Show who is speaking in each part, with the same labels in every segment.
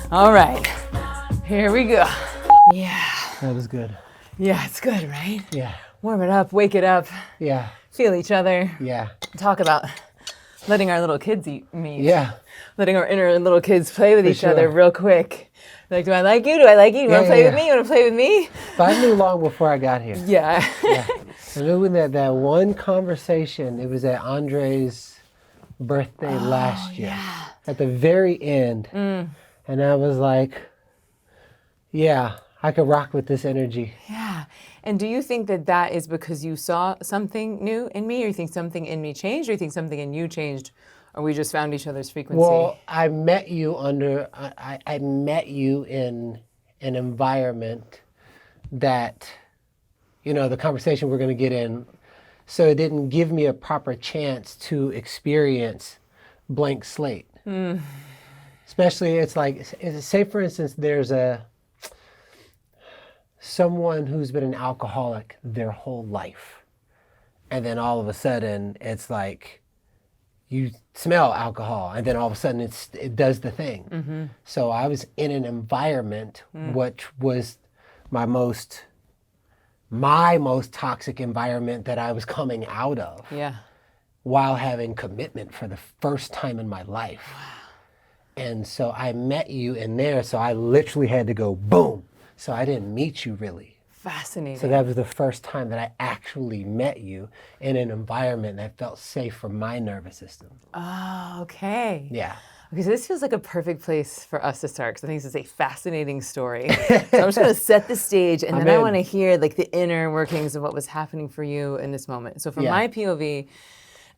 Speaker 1: All right, here we go. Yeah.
Speaker 2: That was good.
Speaker 1: Yeah, it's good, right?
Speaker 2: Yeah.
Speaker 1: Warm it up, wake it up,
Speaker 2: Yeah.
Speaker 1: feel each other.
Speaker 2: Yeah.
Speaker 1: Talk about letting our little kids meet.
Speaker 2: Yeah.
Speaker 1: Letting our inner little kids play with each other
Speaker 2: sure.
Speaker 1: real quick. Like, do I like you? Do I like you? You want to play with me? You want to play with me?
Speaker 2: But I knew long before I got here.
Speaker 1: Yeah.
Speaker 2: Yeah. I knew in that one conversation, it was at Andre's birthday last year.
Speaker 1: Yeah.
Speaker 2: At the very end. And I was like, yeah, I could rock with this energy.
Speaker 1: Yeah. And do you think that that is because you saw something new in me, or you think something in me changed, or you think something in you changed, or we just found each other's frequency?
Speaker 2: Well, I met you I met you in an environment that, the conversation we're going to get in, so it didn't give me a proper chance to experience blank slate. Especially, it's like, say for instance, there's someone who's been an alcoholic their whole life. And then all of a sudden, it's like, you smell alcohol, and then all of a sudden it does the thing. So I was in an environment which was my most toxic environment that I was coming out of.
Speaker 1: Yeah.
Speaker 2: While having commitment for the first time in my life. Wow. And so I met you in there, so I literally had to go boom. So I didn't meet you really.
Speaker 1: Fascinating.
Speaker 2: So that was the first time that I actually met you in an environment that felt safe for my nervous system.
Speaker 1: Oh, okay.
Speaker 2: Yeah.
Speaker 1: Okay, so this feels like a perfect place for us to start, because I think this is a fascinating story. So I'm just going to set the stage, and then I want to hear like the inner workings of what was happening for you in this moment. So from my POV,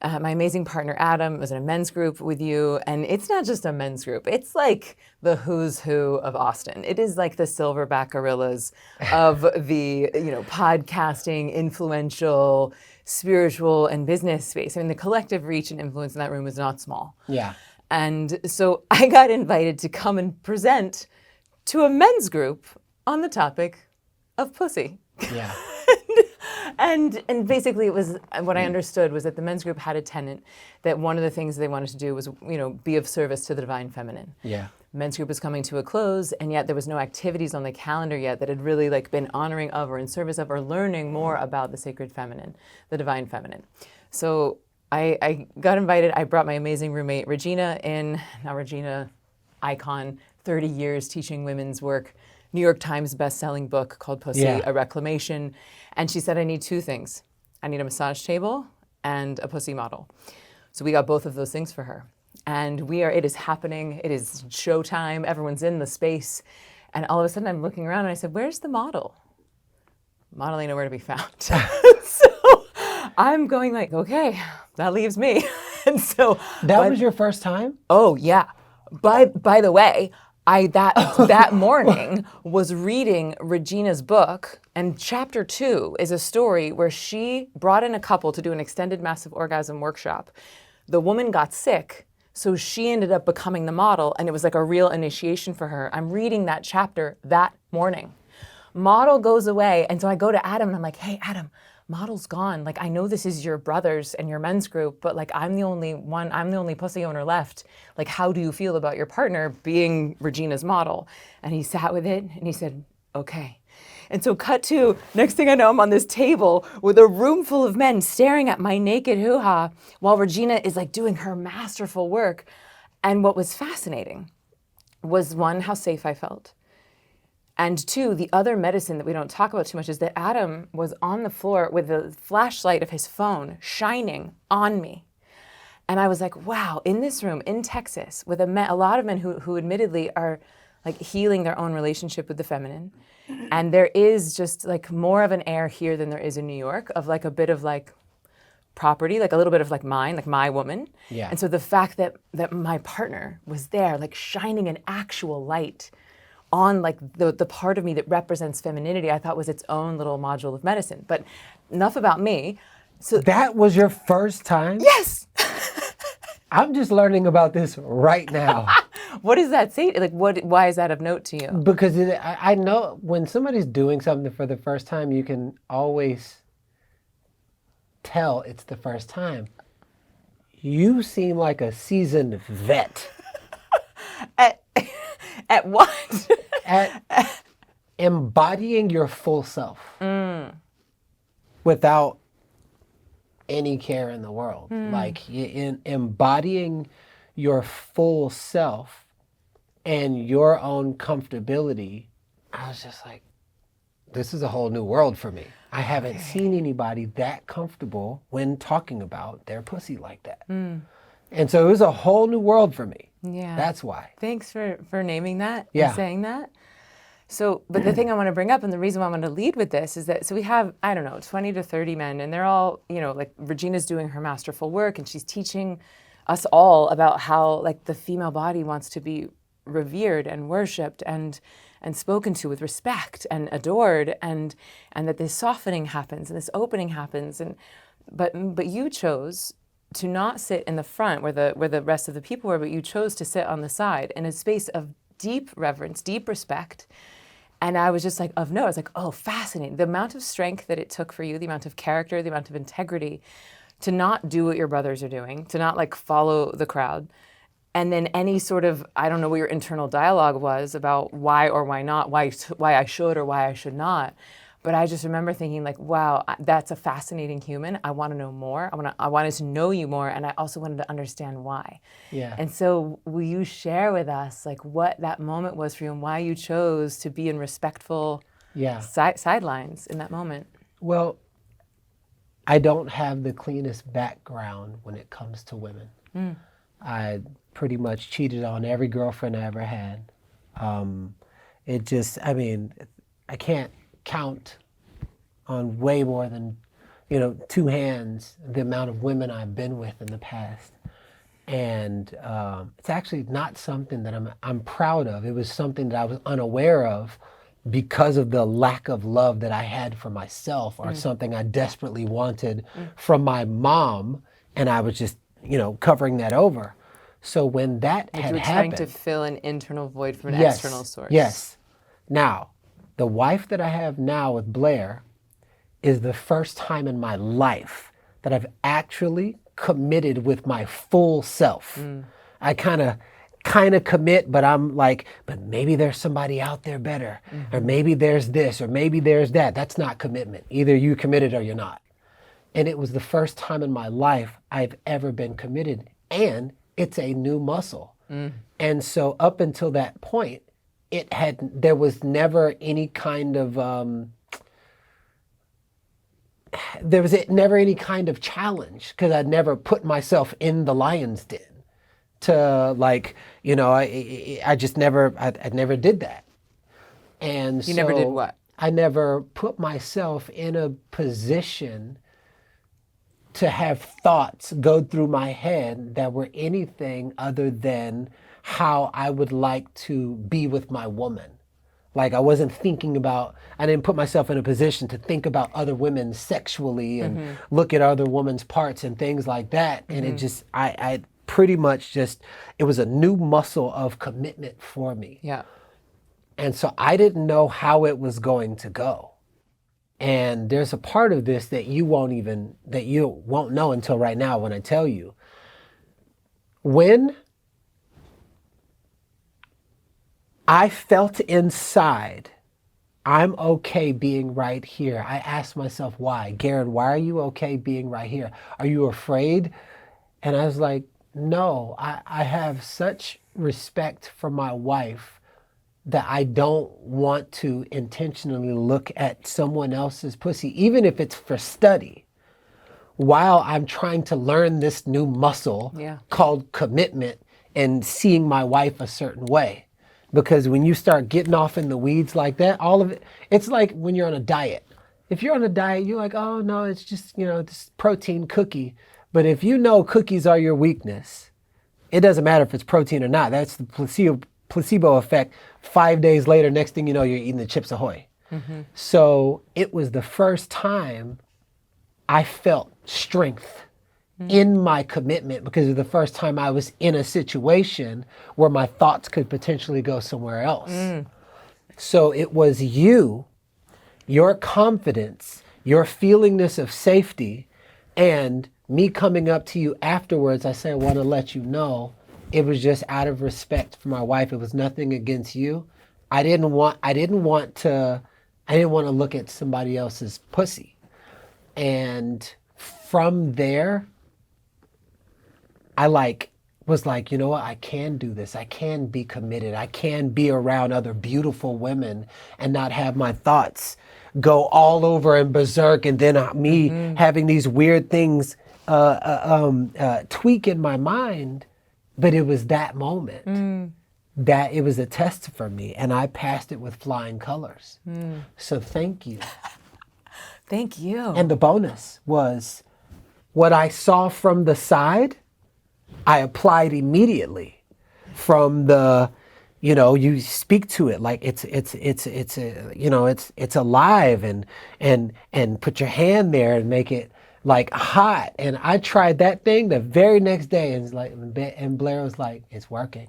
Speaker 1: my amazing partner Adam was in a men's group with you, and it's not just a men's group. It's like the who's who of Austin. It is like the silverback gorillas of the podcasting, influential, spiritual, and business space. I mean, the collective reach and influence in that room is not small.
Speaker 2: Yeah.
Speaker 1: And so I got invited to come and present to a men's group on the topic of pussy.
Speaker 2: Yeah.
Speaker 1: And basically it was, what I understood was that the men's group had a tenet that one of the things they wanted to do was, be of service to the divine feminine.
Speaker 2: Yeah.
Speaker 1: Men's group was coming to a close, and yet there was no activities on the calendar yet that had really been honoring of or in service of or learning more about the sacred feminine, the divine feminine. So I got invited. I brought my amazing roommate Regina in. Now Regina, icon, 30 years teaching women's work, New York Times best-selling book called Pussy, A Reclamation. And she said, I need two things. I need a massage table and a pussy model. So we got both of those things for her. And it is happening. It is showtime. Everyone's in the space. And all of a sudden I'm looking around and I said, where's the model? Model ain't nowhere to be found. So I'm going okay, that leaves me. And so
Speaker 2: that was your first time?
Speaker 1: Oh yeah. By the way, that morning was reading Regina's book, and chapter 2 is a story where she brought in a couple to do an extended massive orgasm workshop. The woman got sick, so she ended up becoming the model, and it was like a real initiation for her. I'm reading that chapter that morning. Model goes away, and so I go to Adam and I'm like, hey Adam, model's gone. I know this is your brothers and your men's group, but I'm the only pussy owner left. How do you feel about your partner being Regina's model? And he sat with it and he said, okay. And so cut to, next thing I know, I'm on this table with a room full of men staring at my naked hoo-ha while Regina is doing her masterful work. And what was fascinating was, one, how safe I felt. And two, the other medicine that we don't talk about too much is that Adam was on the floor with the flashlight of his phone shining on me. And I was like, wow, in this room in Texas with a lot of men who admittedly are healing their own relationship with the feminine. And there is just more of an air here than there is in New York of a bit of property, a little bit of mine, my woman.
Speaker 2: Yeah.
Speaker 1: And so the fact that my partner was there, shining an actual light on the part of me that represents femininity, I thought was its own little module of medicine. But enough about me. So
Speaker 2: that was your first time?
Speaker 1: Yes.
Speaker 2: I'm just learning about this right now.
Speaker 1: What does that say? Why is that of note to you?
Speaker 2: Because I know when somebody's doing something for the first time, you can always tell it's the first time. You seem like a seasoned vet.
Speaker 1: At what?
Speaker 2: At embodying your full self without any care in the world. Like in embodying your full self and your own comfortability, I was just like, this is a whole new world for me. I haven't seen anybody that comfortable when talking about their pussy like that. And so it was a whole new world for me.
Speaker 1: Yeah.
Speaker 2: That's why.
Speaker 1: Thanks for naming that
Speaker 2: Yeah.
Speaker 1: and saying that. So, but the thing I want to bring up and the reason why I want to lead with this is that, so we have, I don't know, 20 to 30 men, and they're all, you know, like Regina's doing her masterful work and she's teaching us all about how like the female body wants to be revered and worshipped and spoken to with respect and adored, and that this softening happens and this opening happens. And but you chose to not sit in the front where the rest of the people were, but you chose to sit on the side in a space of deep reverence, deep respect. And I was just like, I was like, oh, fascinating. The amount of strength that it took for you, the amount of character, the amount of integrity to not do what your brothers are doing, to not like follow the crowd. And then any sort of, I don't know what your internal dialogue was about why or why not, why I should or why I should not. But I just remember thinking like, wow, that's a fascinating human. I want to know more. I wanted to know you more. And I also wanted to understand why.
Speaker 2: Yeah.
Speaker 1: And so will you share with us like what that moment was for you and why you chose to be in respectful sidelines in that moment?
Speaker 2: Well, I don't have the cleanest background when it comes to women. I pretty much cheated on every girlfriend I ever had. I can't count on way more than, two hands the amount of women I've been with in the past. And it's actually not something that I'm proud of. It was something that I was unaware of because of the lack of love that I had for myself, or something I desperately wanted from my mom, and I was just, covering that over. So when that had
Speaker 1: you were
Speaker 2: happened,
Speaker 1: trying to fill an internal void from an external source.
Speaker 2: Yes. Now, the wife that I have now with Blair is the first time in my life that I've actually committed with my full self. I kind of commit, but I'm like, but maybe there's somebody out there better, or maybe there's this, or maybe there's that. That's not commitment. Either you committed or you're not. And it was the first time in my life I've ever been committed, and it's a new muscle. And so up until that point, there was never any kind of challenge, because I'd never put myself in the lion's den to I never did that. And
Speaker 1: You never did what?
Speaker 2: I never put myself in a position to have thoughts go through my head that were anything other than how I would like to be with my woman. Like I didn't put myself in a position to think about other women sexually and look at other women's parts and things like that. And it just, I pretty much just, it was a new muscle of commitment for me.
Speaker 1: Yeah.
Speaker 2: And so I didn't know how it was going to go. And there's a part of this that you won't know until right now when I tell you. When I felt inside, I'm okay being right here, I asked myself, why? Garrain, why are you okay being right here? Are you afraid? And I was like, no, I have such respect for my wife that I don't want to intentionally look at someone else's pussy, even if it's for study, while I'm trying to learn this new muscle called commitment and seeing my wife a certain way. Because when you start getting off in the weeds like that, all of it, it's like when you're on a diet. If you're on a diet, you're like, oh no, it's just, this protein cookie. But if you know cookies are your weakness, it doesn't matter if it's protein or not. That's the placebo effect. 5 days later, next thing you know, you're eating the Chips Ahoy. So it was the first time I felt strength in my commitment, because it was the first time I was in a situation where my thoughts could potentially go somewhere else. So it was your confidence, your feelingness of safety, and me coming up to you afterwards, I say, I want to let you know It was just out of respect for my wife. It was nothing against you. I didn't want to look at somebody else's pussy. And from there, I was like, you know what? I can do this. I can be committed. I can be around other beautiful women and not have my thoughts go all over and berserk, and then me having these weird things tweak in my mind. But it was that moment that it was a test for me, and I passed it with flying colors. So thank you.
Speaker 1: Thank you.
Speaker 2: And the bonus was what I saw from the side, I applied immediately. From the, you speak to it like it's alive, and put your hand there and make it like hot. And I tried that thing the very next day, and Blair was like, it's working.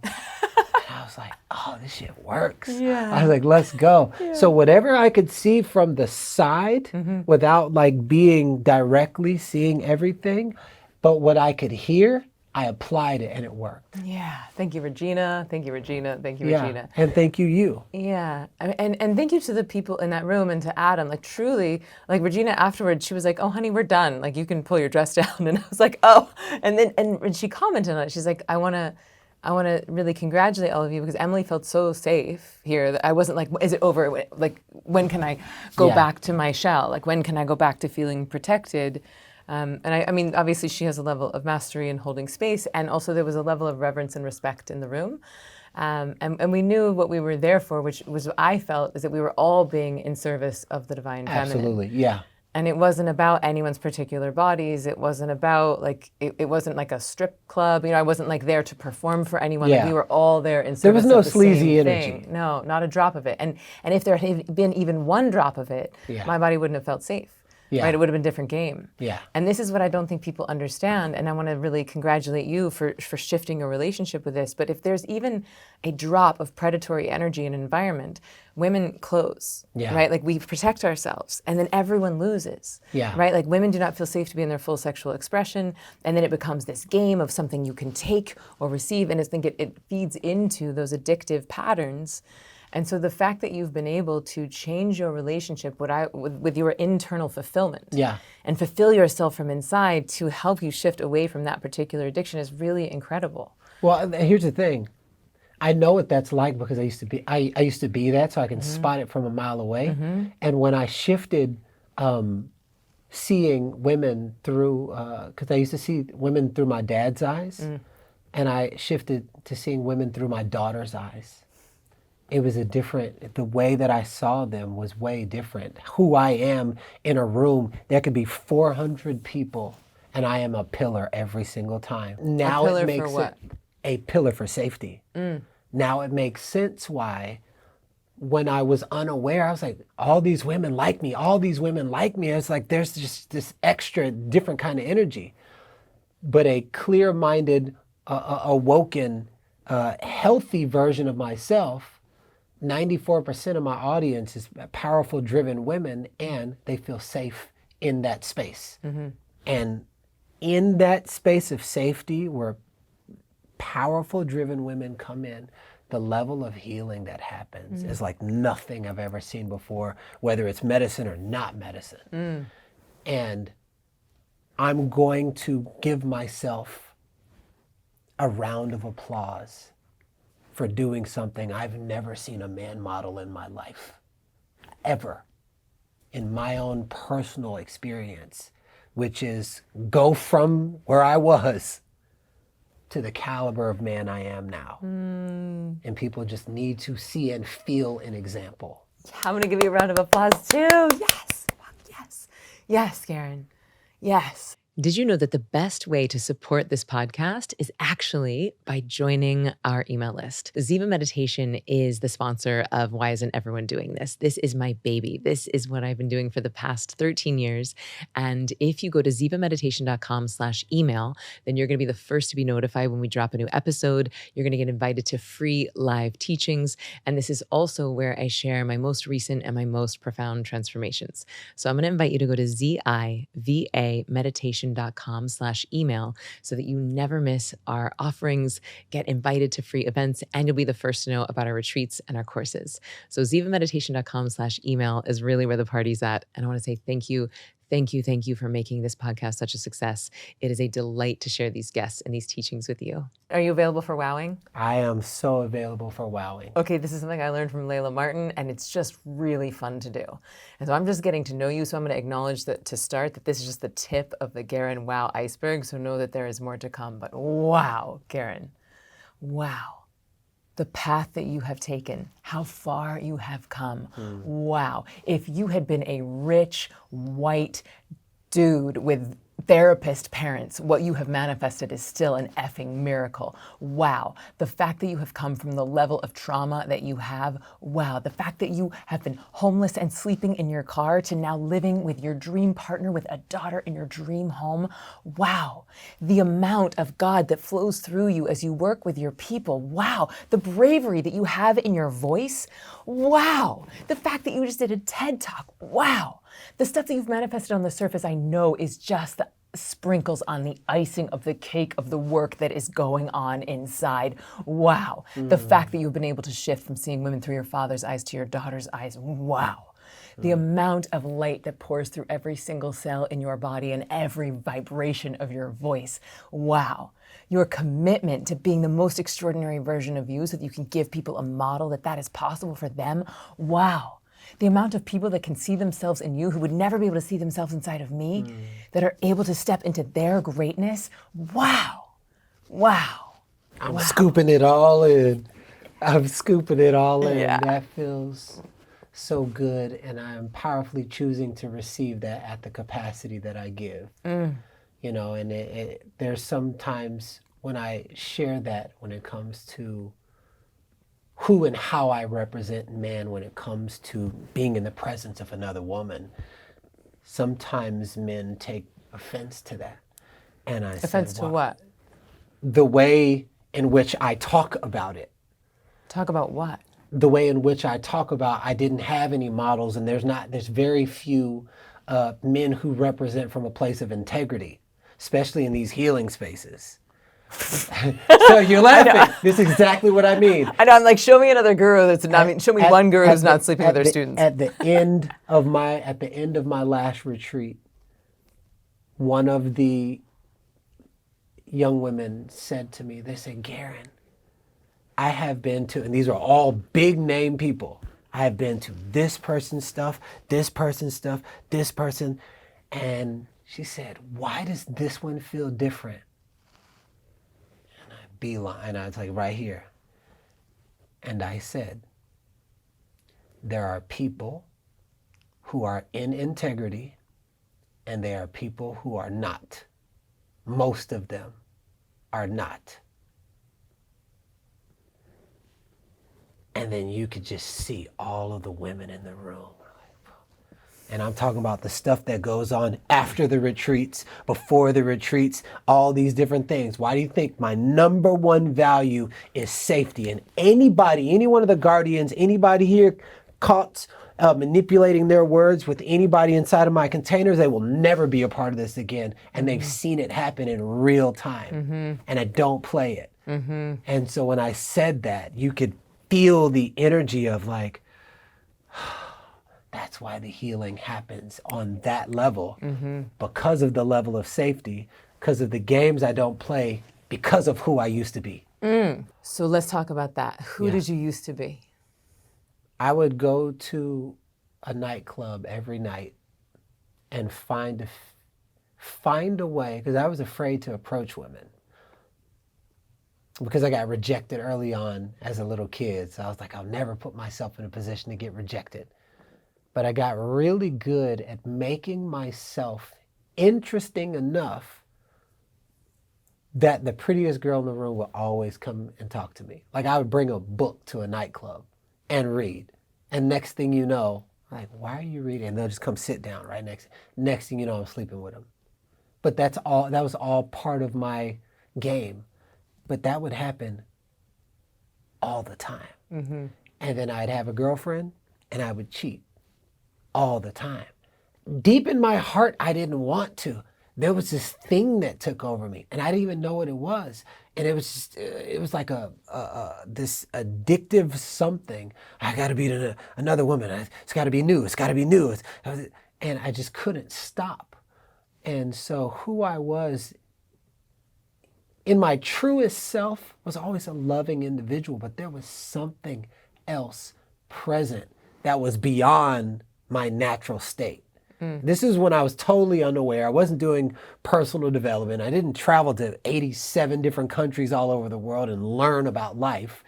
Speaker 2: I was like, oh, this shit works.
Speaker 1: Yeah.
Speaker 2: I was like, let's go. Yeah. So whatever I could see from the side without like being directly seeing everything, but what I could hear, I applied it and it worked.
Speaker 1: Yeah. Thank you, Regina. Thank you, Regina. Thank you, Regina.
Speaker 2: And thank you.
Speaker 1: Yeah. And thank you to the people in that room and to Adam. Like truly, like Regina afterwards, she was like, oh, honey, we're done. Like you can pull your dress down. And I was like, oh. And she commented on it. She's like, I want to really congratulate all of you because Emily felt so safe here that I wasn't like, is it over? Like, when can I go back to my shell? Like, when can I go back to feeling protected? And I mean, obviously she has a level of mastery in holding space, and also there was a level of reverence and respect in the room. And we knew what we were there for, which was what I felt is that we were all being in service of the divine feminine.
Speaker 2: Absolutely, yeah.
Speaker 1: And it wasn't about anyone's particular bodies. It wasn't about like, it wasn't like a strip club. I wasn't like there to perform for anyone.
Speaker 2: Yeah.
Speaker 1: Like, we were all there in service
Speaker 2: There was no
Speaker 1: of the
Speaker 2: sleazy
Speaker 1: same
Speaker 2: energy.
Speaker 1: thing. No, not a drop of it. And if there had been even one drop of it, my body wouldn't have felt safe.
Speaker 2: Yeah.
Speaker 1: Right? It would have been a different game.
Speaker 2: Yeah.
Speaker 1: And this is what I don't think people understand. And I want to really congratulate you for shifting your relationship with this. But if there's even a drop of predatory energy in an environment, women close, right? Like we protect ourselves and then everyone loses, right? Like women do not feel safe to be in their full sexual expression. And then it becomes this game of something you can take or receive. And I think it feeds into those addictive patterns. And so the fact that you've been able to change your relationship with your internal fulfillment and fulfill yourself from inside to help you shift away from that particular addiction is really incredible.
Speaker 2: Well, here's the thing. I know what that's like because I used to be that, so I can spot it from a mile away. And when I shifted seeing women through, because I used to see women through my dad's eyes, and I shifted to seeing women through my daughter's eyes. It was the way that I saw them was way different. Who I am in a room, there could be 400 people and I am a pillar every single time. Now
Speaker 1: a pillar
Speaker 2: it makes
Speaker 1: for what?
Speaker 2: A pillar for safety. Now it makes sense why when I was unaware, I was like, all these women like me, all these women like me. It's like there's just this extra different kind of energy. But a clear-minded, awoken, healthy version of myself, 94% of my audience is powerful, driven women, and they feel safe in that space. And in that space of safety where powerful, driven women come in, the level of healing that happens is like nothing I've ever seen before, whether it's medicine or not medicine. And I'm going to give myself a round of applause for doing something I've never seen a man model in my life, ever, in my own personal experience, which is go from where I was to the caliber of man I am now. And people just need to see and feel an example.
Speaker 1: I'm going to give you a round of applause too. Yes. Yes. Yes, Garrain. Yes. Did you know that the best way to support this podcast is actually by joining our email list? Ziva Meditation is the sponsor of Why Isn't Everyone Doing This? This is my baby. This is what I've been doing for the past 13 years. And if you go to zivameditation.com/email, then you're going to be the first to be notified when we drop a new episode. You're going to get invited to free live teachings. And this is also where I share my most recent and my most profound transformations. So I'm going to invite you to go to zivameditation.com
Speaker 3: zivameditation.com/email so that you never miss our offerings, get invited to free events, and you'll be the first to know about our retreats and our courses. So zivameditation.com/email is really where the party's at. And I want to say thank you. Thank you. Thank you for making this podcast such a success. It is a delight to share these guests and these teachings with you.
Speaker 1: Are you available for wowing?
Speaker 2: I am so available for wowing.
Speaker 1: Okay, this is something I learned from Layla Martin, and it's just really fun to do. And so I'm just getting to know you, so I'm going to acknowledge that to start that this is just the tip of the Garrain wow iceberg, so know that there is more to come. But wow, Garrain, wow. The path that you have taken, how far you have come. Wow. If you had been a rich, white dude with therapist parents, what you have manifested is still an effing miracle. Wow. The fact that you have come from the level of trauma that you have, wow. The fact that you have been homeless and sleeping in your car to now living with your dream partner with a daughter in your dream home, wow. The amount of God that flows through you as you work with your people, wow. The bravery that you have in your voice, wow. The fact that you just did a TED Talk, wow. The stuff that you've manifested on the surface, I know, is just the sprinkles on the icing of the cake of the work that is going on inside. Wow. The fact that you've been able to shift from seeing women through your father's eyes to your daughter's eyes. Wow. The amount of light that pours through every single cell in your body and every vibration of your voice. Wow. Your commitment to being the most extraordinary version of you so that you can give people a model that is possible for them. Wow. The amount of people that can see themselves in you who would never be able to see themselves inside of me, that are able to step into their greatness. Wow. Wow.
Speaker 2: I'm scooping it all in. I'm scooping it all in.
Speaker 1: Yeah.
Speaker 2: That feels so good, and I'm powerfully choosing to receive that at the capacity that I give. You know, and there's sometimes when I share that when it comes to who and how I represent man when it comes to being in the presence of another woman, sometimes men take offense to that. And I
Speaker 1: Offense
Speaker 2: said,
Speaker 1: to what?
Speaker 2: The way in which I talk about it.
Speaker 1: Talk about what?
Speaker 2: The way in which I talk about I didn't have any models, and there's very few men who represent from a place of integrity, especially in these healing spaces. So you're laughing. This is exactly what I mean.
Speaker 1: I know, I'm like, show me another guru that's not, show me one guru who's not sleeping with their students.
Speaker 2: At the end of my last retreat, one of the young women said to me, they said, Garrain, I have been to, and these are all big name people, I have been to this person's stuff, this person's stuff, this person, and she said, why does this one feel different? Beeline, I was like, right here. And I said, there are people who are in integrity and there are people who are not. Most of them are not. And then you could just see all of the women in the room. And I'm talking about the stuff that goes on after the retreats, before the retreats, all these different things. Why do you think my number one value is safety? And anybody, any one of the guardians, anybody here caught manipulating their words with anybody inside of my containers, they will never be a part of this again. And they've seen it happen in real time. And I don't play it. And so when I said that, you could feel the energy of like, that's why the healing happens on that level, because of the level of safety, because of the games I don't play, because of who I used to be.
Speaker 1: So let's talk about that. Who did you used to be?
Speaker 2: I would go to a nightclub every night and find a way, because I was afraid to approach women. Because I got rejected early on as a little kid. So I was like, I'll never put myself in a position to get rejected. But I got really good at making myself interesting enough that the prettiest girl in the room would always come and talk to me. Like I would bring a book to a nightclub and read. And next thing you know, like, why are you reading? And they'll just come sit down right next. Next thing you know, I'm sleeping with them. But that was all part of my game. But that would happen all the time. And then I'd have a girlfriend and I would cheat all the time. Deep in my heart, I didn't want to, there was this thing that took over me, and I didn't even know what it was. And it was just, it was like this addictive something. I got to be another woman. It's got to be new. It's got to be new. And I just couldn't stop. And so who I was in my truest self was always a loving individual, but there was something else present that was beyond my natural state. This is when I was totally unaware. I wasn't doing personal development. I didn't travel to 87 different countries all over the world and learn about life.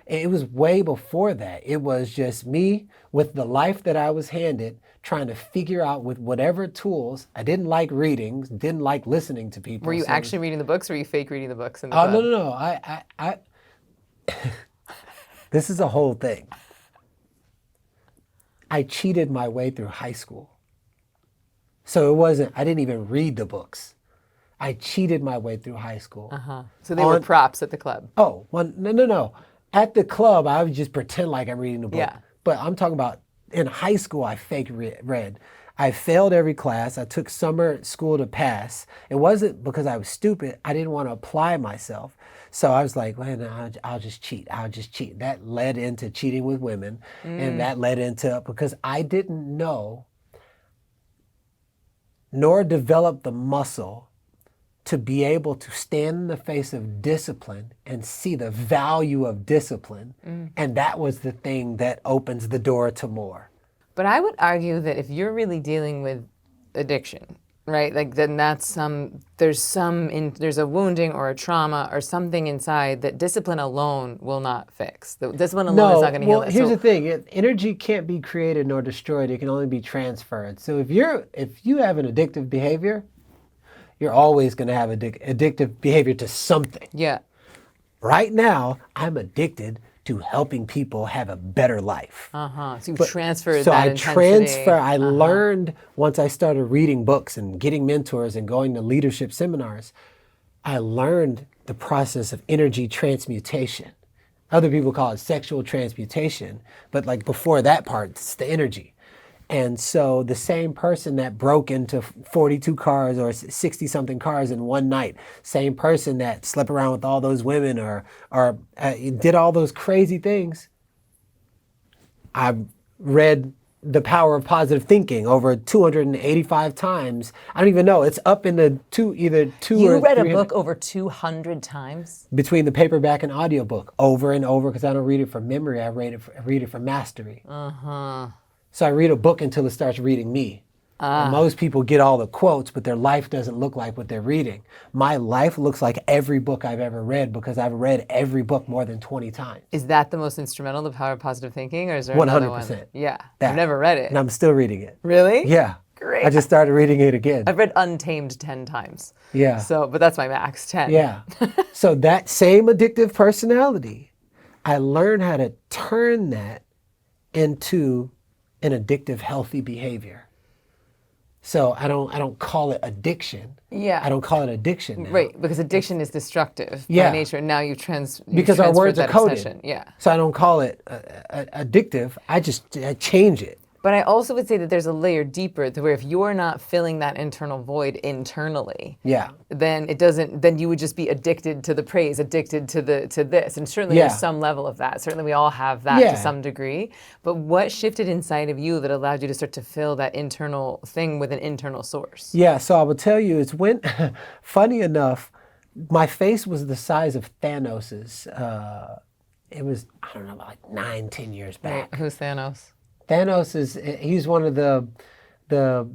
Speaker 2: It was way before that. It was just me with the life that I was handed, trying to figure out with whatever tools. I didn't like reading, didn't like listening to people.
Speaker 1: Were you actually reading the books, or were you fake reading the books in the club?
Speaker 2: No. I This is a whole thing. I cheated my way through high school. So it wasn't, I didn't even read the books. I cheated my way through high school.
Speaker 1: So they were props at the club.
Speaker 2: Oh, well, no. At the club, I would just pretend like I'm reading the book.
Speaker 1: Yeah.
Speaker 2: But I'm talking about in high school, I fake read. I failed every class. I took summer school to pass. It wasn't because I was stupid. I didn't want to apply myself. So I was like, well, no, I'll just cheat. I'll just cheat. That led into cheating with women. And that led into, because I didn't know nor develop the muscle to be able to stand in the face of discipline and see the value of discipline. And that was the thing that opens the door to more.
Speaker 1: But I would argue that if you're really dealing with addiction, right, like then there's a wounding or a trauma or something inside that discipline alone will not fix. The discipline alone is not going to heal it.
Speaker 2: Here's the thing: energy can't be created nor destroyed. It can only be transferred. So if you have an addictive behavior, you're always going to have addictive behavior to something.
Speaker 1: Yeah.
Speaker 2: Right now, I'm addicted to helping people have a better life.
Speaker 1: So you transferred
Speaker 2: So
Speaker 1: that
Speaker 2: I
Speaker 1: intensity.
Speaker 2: I learned once I started reading books and getting mentors and going to leadership seminars, I learned the process of energy transmutation. Other people call it sexual transmutation, but like before that part, it's the energy. And so the same person that broke into 42 cars or 60 something cars in one night, same person that slept around with all those women or did all those crazy things, I read The Power of Positive Thinking over 285 times. I don't even know. It's up in the either two
Speaker 1: You
Speaker 2: or
Speaker 1: read a
Speaker 2: 300
Speaker 1: book over 200 times?
Speaker 2: between the paperback and audiobook over and over, because I don't read it from memory. I read it from mastery. So I read a book until it starts reading me. And most people get all the quotes, but their life doesn't look like what they're reading. My life looks like every book I've ever read because I've read every book more than 20 times.
Speaker 1: Is that the most instrumental, The Power of Positive Thinking, or is there another one?
Speaker 2: 100%.
Speaker 1: Yeah.
Speaker 2: That.
Speaker 1: I've never read it.
Speaker 2: And I'm still reading it.
Speaker 1: Really?
Speaker 2: Yeah.
Speaker 1: Great.
Speaker 2: I just started reading it again.
Speaker 1: I've read Untamed 10 times.
Speaker 2: Yeah.
Speaker 1: So, but that's my max, 10.
Speaker 2: Yeah. So that same addictive personality, I learned how to turn that into an addictive, healthy behavior. So I don't call it addiction.
Speaker 1: Yeah.
Speaker 2: I don't call it addiction now.
Speaker 1: Right, because addiction is destructive
Speaker 2: Yeah.
Speaker 1: by nature. And now you've
Speaker 2: Because our words are
Speaker 1: that
Speaker 2: coded.
Speaker 1: obsession. Yeah.
Speaker 2: So I don't call it addictive. I change it.
Speaker 1: But I also would say that there's a layer deeper to where if you're not filling that internal void internally,
Speaker 2: Yeah.
Speaker 1: then you would just be addicted to the praise, addicted to this. And certainly
Speaker 2: Yeah.
Speaker 1: there's some level of that. Certainly we all have that
Speaker 2: Yeah.
Speaker 1: to some degree. But what shifted inside of you that allowed you to start to fill that internal thing with an internal source?
Speaker 2: Yeah. So I will tell you, it's when, funny enough, my face was the size of Thanos's. It was, I don't know, like 9-10 years back.
Speaker 1: Who's Thanos?
Speaker 2: Thanos he's one of the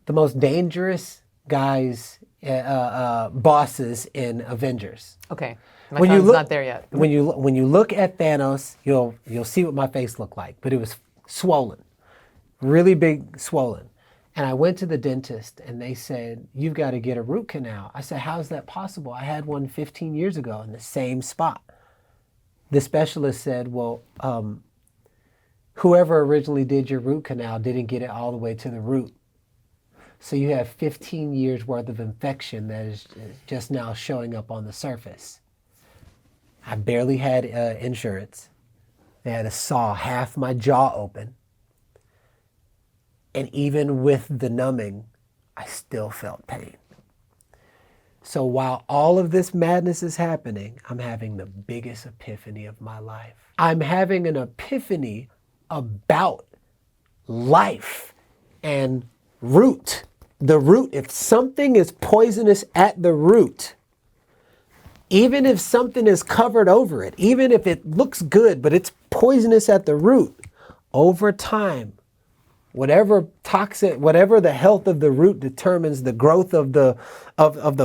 Speaker 2: most dangerous guys, bosses in Avengers.
Speaker 1: Okay. My phone's not there yet.
Speaker 2: When you look at Thanos, you'll see what my face looked like, but it was swollen, really big swollen. And I went to the dentist and they said, you've got to get a root canal. I said, how's that possible? I had one 15 years ago in the same spot. The specialist said, well, whoever originally did your root canal didn't get it all the way to the root. So you have 15 years worth of infection that is just now showing up on the surface. I barely had insurance. They had to saw half my jaw open. And even with the numbing, I still felt pain. So while all of this madness is happening, I'm having the biggest epiphany of my life. I'm having an epiphany about life and root. The root, if something is poisonous at the root, even if something is covered over it, even if it looks good, but it's poisonous at the root, over time, whatever toxic, whatever the health of the root determines the growth of the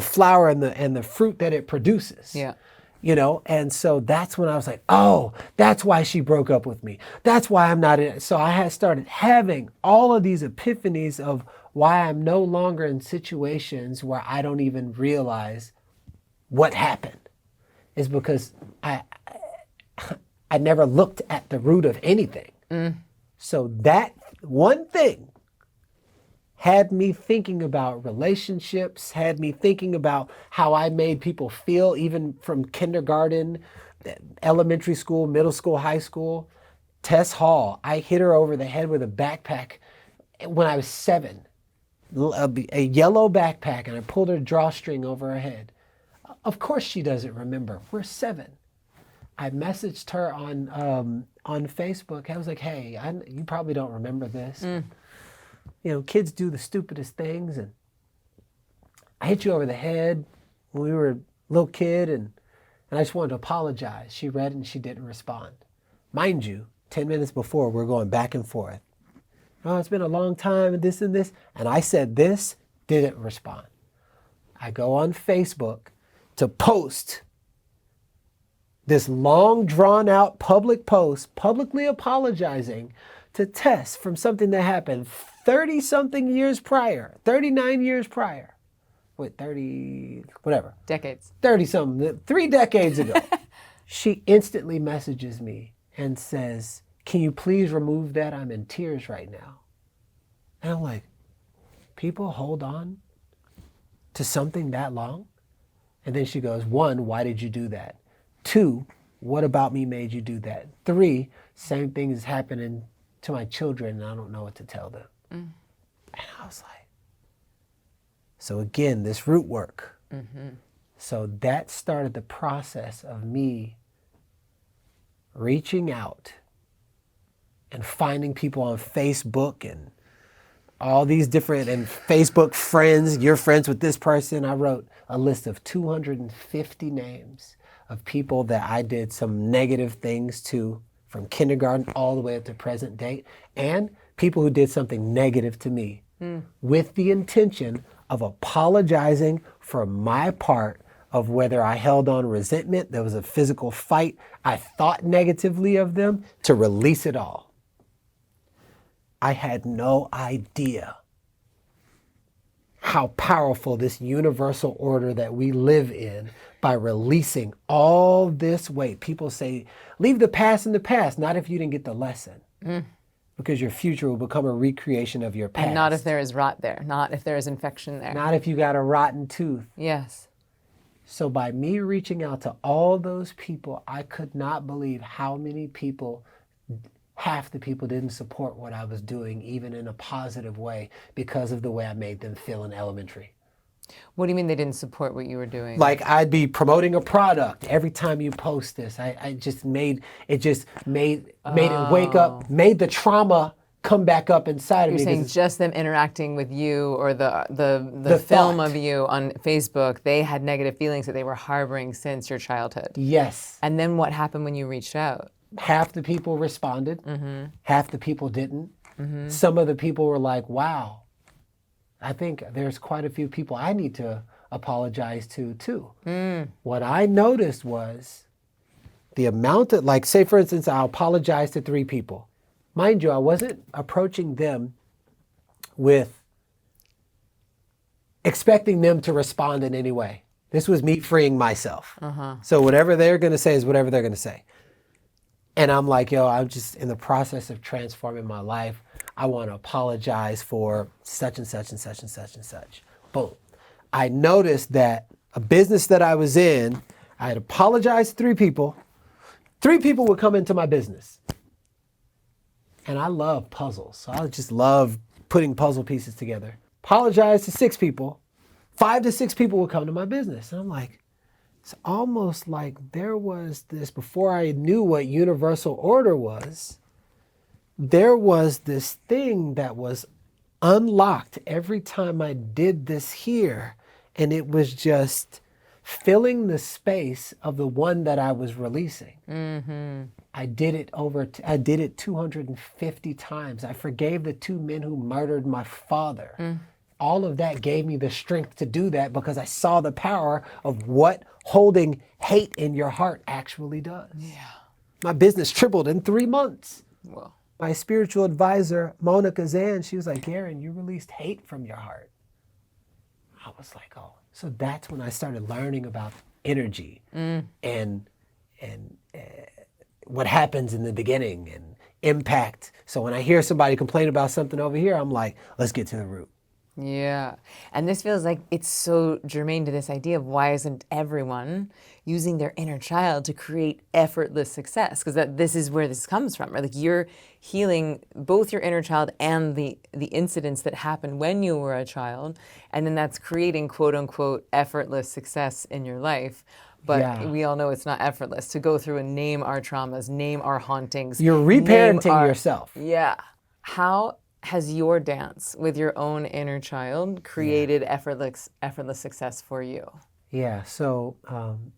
Speaker 2: flower and the fruit that it produces.
Speaker 1: Yeah.
Speaker 2: You know, and so that's when I was like, oh, that's why she broke up with me. That's why I'm not in it. So I had started having all of these epiphanies of why I'm no longer in situations where I don't even realize what happened. Is because I never looked at the root of anything. So that one thing had me thinking about relationships, had me thinking about how I made people feel, even from kindergarten, elementary school, middle school, high school. Tess Hall, I hit her over the head with a backpack when I was 7, a yellow backpack, and I pulled her drawstring over her head. Of course she doesn't remember. We're 7. I messaged her on Facebook. I was like, hey, you probably don't remember this. You know, kids do the stupidest things, and I hit you over the head when we were a little kid, and I just wanted to apologize. She read it and she didn't respond. Mind you, 10 minutes before, we're going back and forth. Oh, it's been a long time and this, and I said this, didn't respond. I go on Facebook to post this long drawn out public post, publicly apologizing to Tess from something that happened 30 something years prior, 39 years prior. Wait, 30, whatever.
Speaker 1: Decades.
Speaker 2: 30 something, 3 decades ago. She instantly messages me and says, can you please remove that? I'm in tears right now. And I'm like, people hold on to something that long? And then she goes, 1, why did you do that? 2, what about me made you do that? 3, same thing is happening to my children and I don't know what to tell them. And I was like, so again, this root work. So that started the process of me reaching out and finding people on Facebook and all these different, and Facebook friends, you're friends with this person. I wrote a list of 250 names of people that I did some negative things to from kindergarten all the way up to present date, and people who did something negative to me with the intention of apologizing for my part of whether I held on resentment, there was a physical fight, I thought negatively of them, to release it all. I had no idea how powerful this universal order that we live in by releasing all this weight. People say, leave the past in the past, not if you didn't get the lesson. Because your future will become a recreation of your past.
Speaker 1: And not if there is rot there, not if there is infection there.
Speaker 2: Not if you got a rotten tooth.
Speaker 1: Yes.
Speaker 2: So by me reaching out to all those people, I could not believe how many people, half the people didn't support what I was doing, even in a positive way, because of the way I made them feel in elementary.
Speaker 1: What do you mean they didn't support what you were doing?
Speaker 2: Like I'd be promoting a product every time you post this. I just made it wake up, made the trauma come back up inside of me.
Speaker 1: You're saying just them interacting with you or the film
Speaker 2: thought
Speaker 1: of you on Facebook, they had negative feelings that they were harboring since your childhood.
Speaker 2: Yes.
Speaker 1: And then what happened when you reached out?
Speaker 2: Half the people responded, half the people didn't. Some of the people were like, wow, I think there's quite a few people I need to apologize to too. What I noticed was the amount of, like, say for instance, I'll apologize to 3 people. Mind you, I wasn't approaching them with expecting them to respond in any way. This was me freeing myself. So whatever they're gonna say is whatever they're gonna say. And I'm like, yo, I'm just in the process of transforming my life. I want to apologize for such and such and such and such and such. Boom. I noticed that a business that I was in, I had apologized to 3 people. 3 people would come into my business. And I love puzzles. So I just love putting puzzle pieces together. Apologized to 6 people. 5 to 6 people would come to my business. And I'm like, it's almost like there was this, before I knew what universal order was, there was this thing that was unlocked every time I did this here. And it was just filling the space of the one that I was releasing.
Speaker 1: Mm-hmm.
Speaker 2: I did it 250 times. I forgave the 2 men who murdered my father. All of that gave me the strength to do that because I saw the power of what holding hate in your heart actually does.
Speaker 1: Yeah.
Speaker 2: My business tripled in 3 months.
Speaker 1: Well,
Speaker 2: My spiritual advisor, Mona Kazan, she was like, Garrain, you released hate from your heart. I was like, oh. So that's when I started learning about energy and what happens in the beginning and impact. So when I hear somebody complain about something over here, I'm like, let's get to the root.
Speaker 1: yeah. And this feels like it's so germane to this idea of why isn't everyone using their inner child to create effortless success? Because this is where this comes from, right? Like you're healing both your inner child and the incidents that happened when you were a child. And then that's creating quote unquote effortless success in your life. But we all know it's not effortless to go through and name our traumas, name our hauntings.
Speaker 2: You're reparenting yourself.
Speaker 1: Yeah. How has your dance with your own inner child created effortless success for you?
Speaker 2: Yeah, so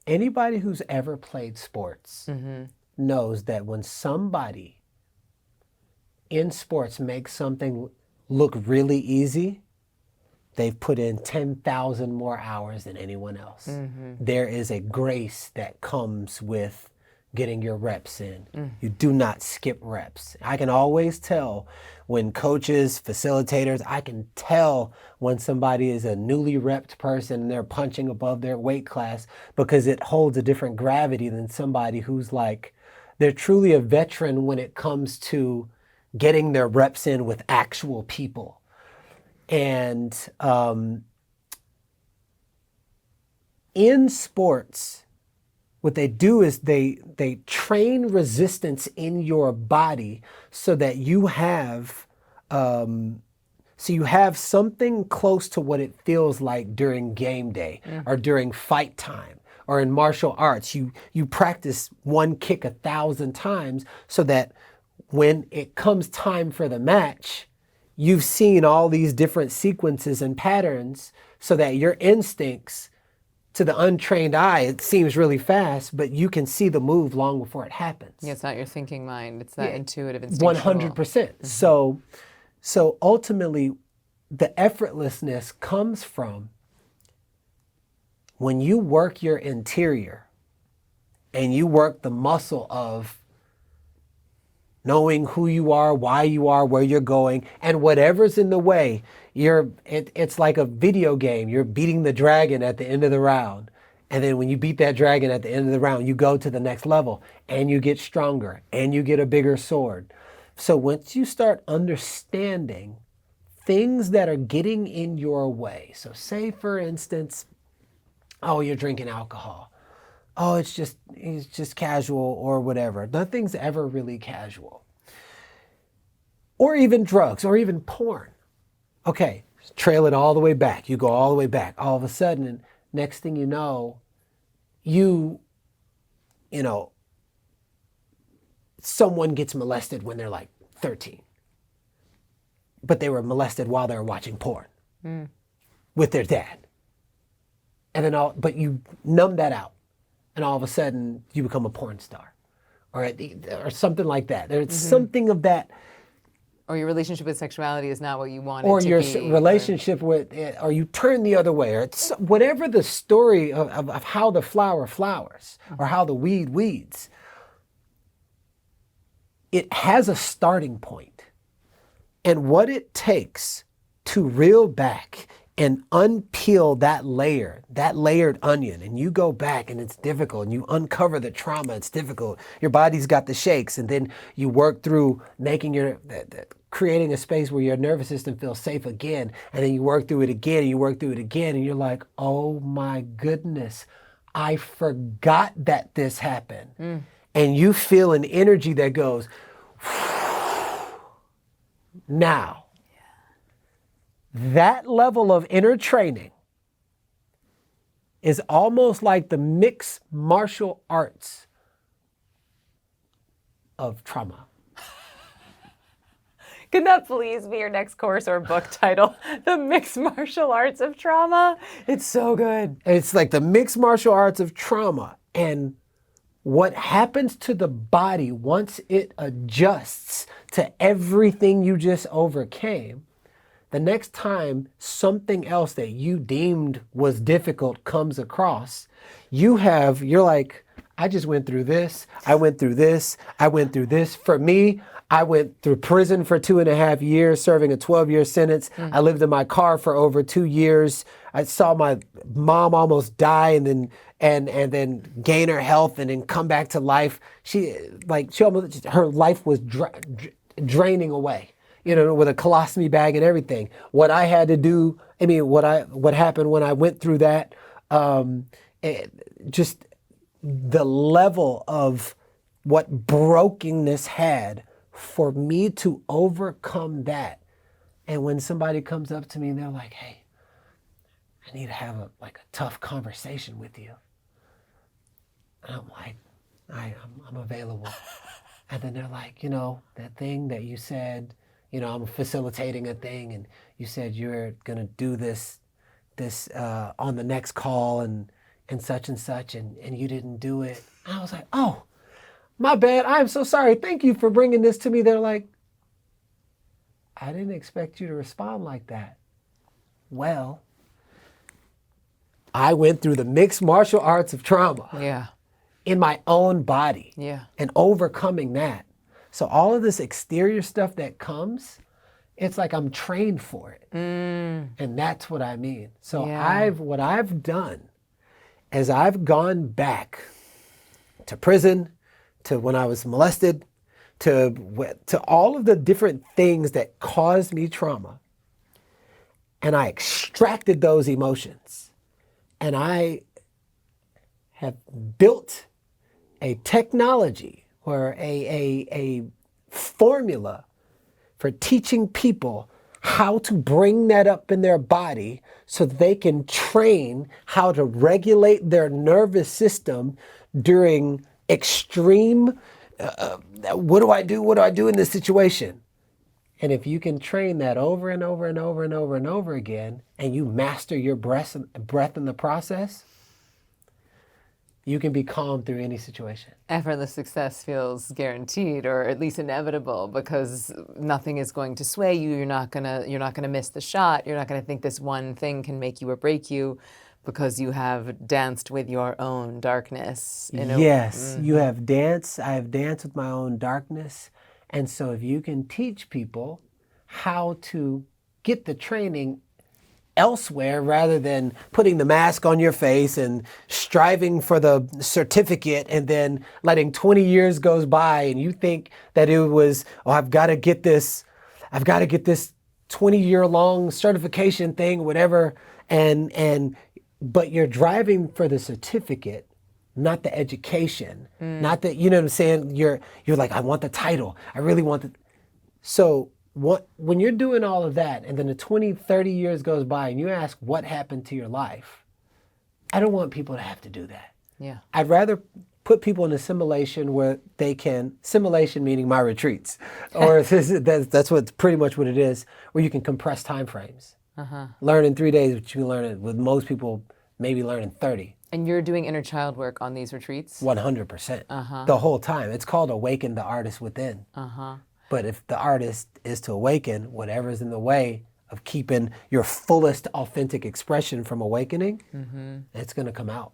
Speaker 2: anybody who's ever played sports knows that when somebody in sports makes something look really easy, they've put in 10,000 more hours than anyone else. There is a grace that comes with getting your reps in. You do not skip reps. I can always tell when coaches, facilitators, I can tell when somebody is a newly repped person and they're punching above their weight class because it holds a different gravity than somebody who's like, they're truly a veteran when it comes to getting their reps in with actual people. And in sports, what they do is they train resistance in your body so that you have something close to what it feels like during game day or during fight time. Or in martial arts, you practice one kick 1,000 times so that when it comes time for the match, you've seen all these different sequences and patterns so that your instincts, to the untrained eye, it seems really fast, but you can see the move long before it happens.
Speaker 1: Yeah, it's not your thinking mind. It's that intuitive, instinctual.
Speaker 2: 100%. So ultimately, the effortlessness comes from when you work your interior and you work the muscle of knowing who you are, why you are, where you're going, and whatever's in the way, it's like a video game. You're beating the dragon at the end of the round. And then when you beat that dragon at the end of the round, you go to the next level and you get stronger and you get a bigger sword. So once you start understanding things that are getting in your way, so say for instance, oh, you're drinking alcohol. Oh, it's just casual or whatever. Nothing's ever really casual. Or even drugs or even porn. Okay, trail it all the way back. You go all the way back. All of a sudden, next thing you know, someone gets molested when they're like 13. But they were molested while they were watching porn with their dad. And then but you numb that out. And all of a sudden, you become a porn star. Or something like that. There's something of that.
Speaker 1: Or your relationship with sexuality is not what you want it
Speaker 2: Or
Speaker 1: to
Speaker 2: your
Speaker 1: be.
Speaker 2: relationship with, or you turn the other way, or it's whatever the story of how the flower flowers, or how the weed weeds. It has a starting point. And what it takes to reel back and unpeel that layered onion, and you go back and it's difficult, and you uncover the trauma, it's difficult. Your body's got the shakes, and then you work through creating a space where your nervous system feels safe again, and then you work through it again, and you work through it again, and you're like, oh my goodness, I forgot that this happened. And you feel an energy that goes, now. That level of inner training is almost like the mixed martial arts of trauma.
Speaker 1: Can that please be your next course or book title? The Mixed Martial Arts of Trauma. It's so good.
Speaker 2: It's like the mixed martial arts of trauma. And what happens to the body once it adjusts to everything you just overcame, the next time something else that you deemed was difficult comes across, you're like, I just went through this, I went through this, I went through this. For me, I went through prison for 2.5 years, serving a 12-year sentence. I lived in my car for over 2 years. I saw my mom almost die and then gain her health and then come back to life. Her life was draining away, with a colostomy bag and everything. What I had to do, what happened when I went through that, just the level of what brokenness had for me to overcome that. And when somebody comes up to me and they're like, hey, I need to have a tough conversation with you. And I'm like, I'm available. And then they're like, that thing that you said, I'm facilitating a thing and you said you're gonna do this on the next call and such and you didn't do it. And I was like, oh, my bad, I'm so sorry. Thank you for bringing this to me. They're like, I didn't expect you to respond like that. Well, I went through the mixed martial arts of trauma.
Speaker 1: Yeah.
Speaker 2: In my own body.
Speaker 1: Yeah.
Speaker 2: And overcoming that. So all of this exterior stuff that comes, it's like I'm trained for it. And that's what I mean. So what I've done is I've gone back to prison, to when I was molested, to all of the different things that caused me trauma. And I extracted those emotions. And I have built a technology or a formula for teaching people how to bring that up in their body so that they can train how to regulate their nervous system during extreme, what do I do in this situation? And if you can train that over and over and over and over and over again, and you master your breath in the process, you can be calm through any situation.
Speaker 1: Effortless success feels guaranteed, or at least inevitable, because nothing is going to sway you. You're not gonna miss the shot. You're not gonna think this one thing can make you or break you, because you have danced with your own darkness.
Speaker 2: Yes, you have danced. I have danced with my own darkness. And so if you can teach people how to get the training elsewhere rather than putting the mask on your face and striving for the certificate and then letting 20 years goes by and you think that it was, I've got to get this 20-year-long certification thing, whatever, but you're driving for the certificate, not the education, not that, you know what I'm saying? You're like, I want the title. I really want the, so when you're doing all of that and then the 20, 30 years goes by and you ask what happened to your life, I don't want people to have to do that.
Speaker 1: Yeah.
Speaker 2: I'd rather put people in a simulation where they can, simulation meaning my retreats, or that's what pretty much what it is, where you can compress time frames. Learn in 3 days what you can learn with most people maybe learn in 30.
Speaker 1: And you're doing inner child work on these retreats?
Speaker 2: 100%. The whole time. It's called Awaken the Artist Within. But if the artist is to awaken, whatever's in the way of keeping your fullest authentic expression from awakening, it's going to come out.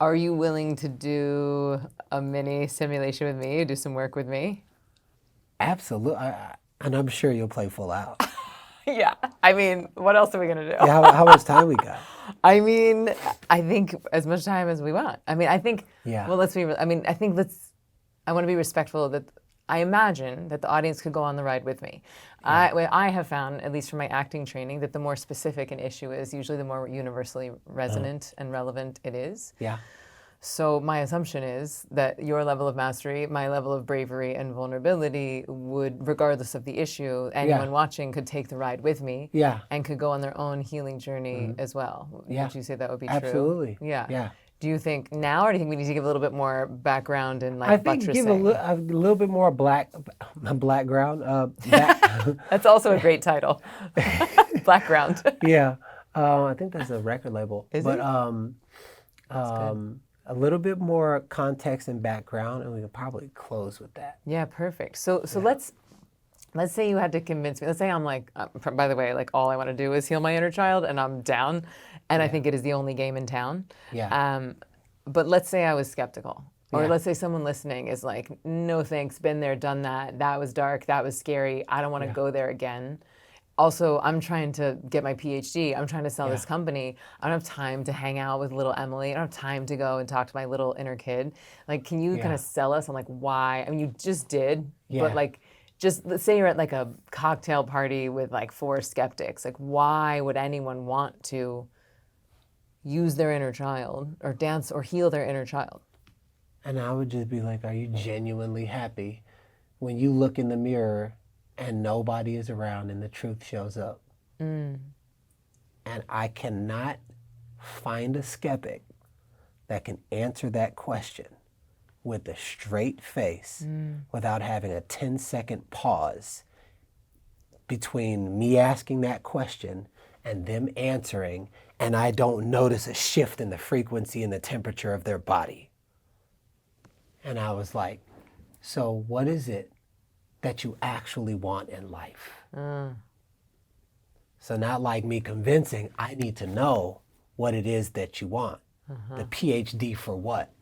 Speaker 1: Are you willing to do a mini simulation with me, do some work with me?
Speaker 2: Absolutely. And I'm sure you'll play full out.
Speaker 1: Yeah. I mean, what else are we going to do?
Speaker 2: Yeah, how much time we got?
Speaker 1: I mean, I think as much time as we want. I mean, I think,
Speaker 2: Yeah.
Speaker 1: well, I want to be respectful that I imagine that the audience could go on the ride with me. Yeah. I have found, at least from my acting training, that the more specific an issue is, usually the more universally resonant and relevant it is.
Speaker 2: Yeah.
Speaker 1: So my assumption is that your level of mastery, my level of bravery and vulnerability would, regardless of the issue, anyone watching could take the ride with me
Speaker 2: Yeah.
Speaker 1: and could go on their own healing journey as well.
Speaker 2: Yeah.
Speaker 1: Would you say that would be
Speaker 2: Absolutely.
Speaker 1: true? Yeah.
Speaker 2: Yeah.
Speaker 1: Do you think now, or do you think we need to give a little bit more background and like
Speaker 2: I think
Speaker 1: buttressing?
Speaker 2: give a little bit more background.
Speaker 1: That's also a great title. Background.
Speaker 2: Yeah. I think that's a record label.
Speaker 1: Is
Speaker 2: but,
Speaker 1: it?
Speaker 2: A little bit more context and background, and we could probably close with that.
Speaker 1: Yeah, perfect. So let's say you had to convince me. Let's say I'm like, by the way, like all I want to do is heal my inner child, and I'm down, and I think it is the only game in town.
Speaker 2: Yeah.
Speaker 1: But let's say I was skeptical, or
Speaker 2: Yeah.
Speaker 1: let's say someone listening is like, no thanks, been there, done that. That was dark. That was scary. I don't want to go there again. Also, I'm trying to get my PhD. I'm trying to sell this company. I don't have time to hang out with little Emily. I don't have time to go and talk to my little inner kid. Like, can you kind of sell us on like why? I mean, you just did, but like, just let's say you're at like a cocktail party with like 4 skeptics. Like, why would anyone want to use their inner child or dance or heal their inner child?
Speaker 2: And I would just be like, are you genuinely happy when you look in the mirror and nobody is around and the truth shows up? And I cannot find a skeptic that can answer that question with a straight face without having a 10-second pause between me asking that question and them answering, and I don't notice a shift in the frequency and the temperature of their body. And I was like, so what is it that you actually want in life? So not like me convincing, I need to know what it is that you want. The PhD for what?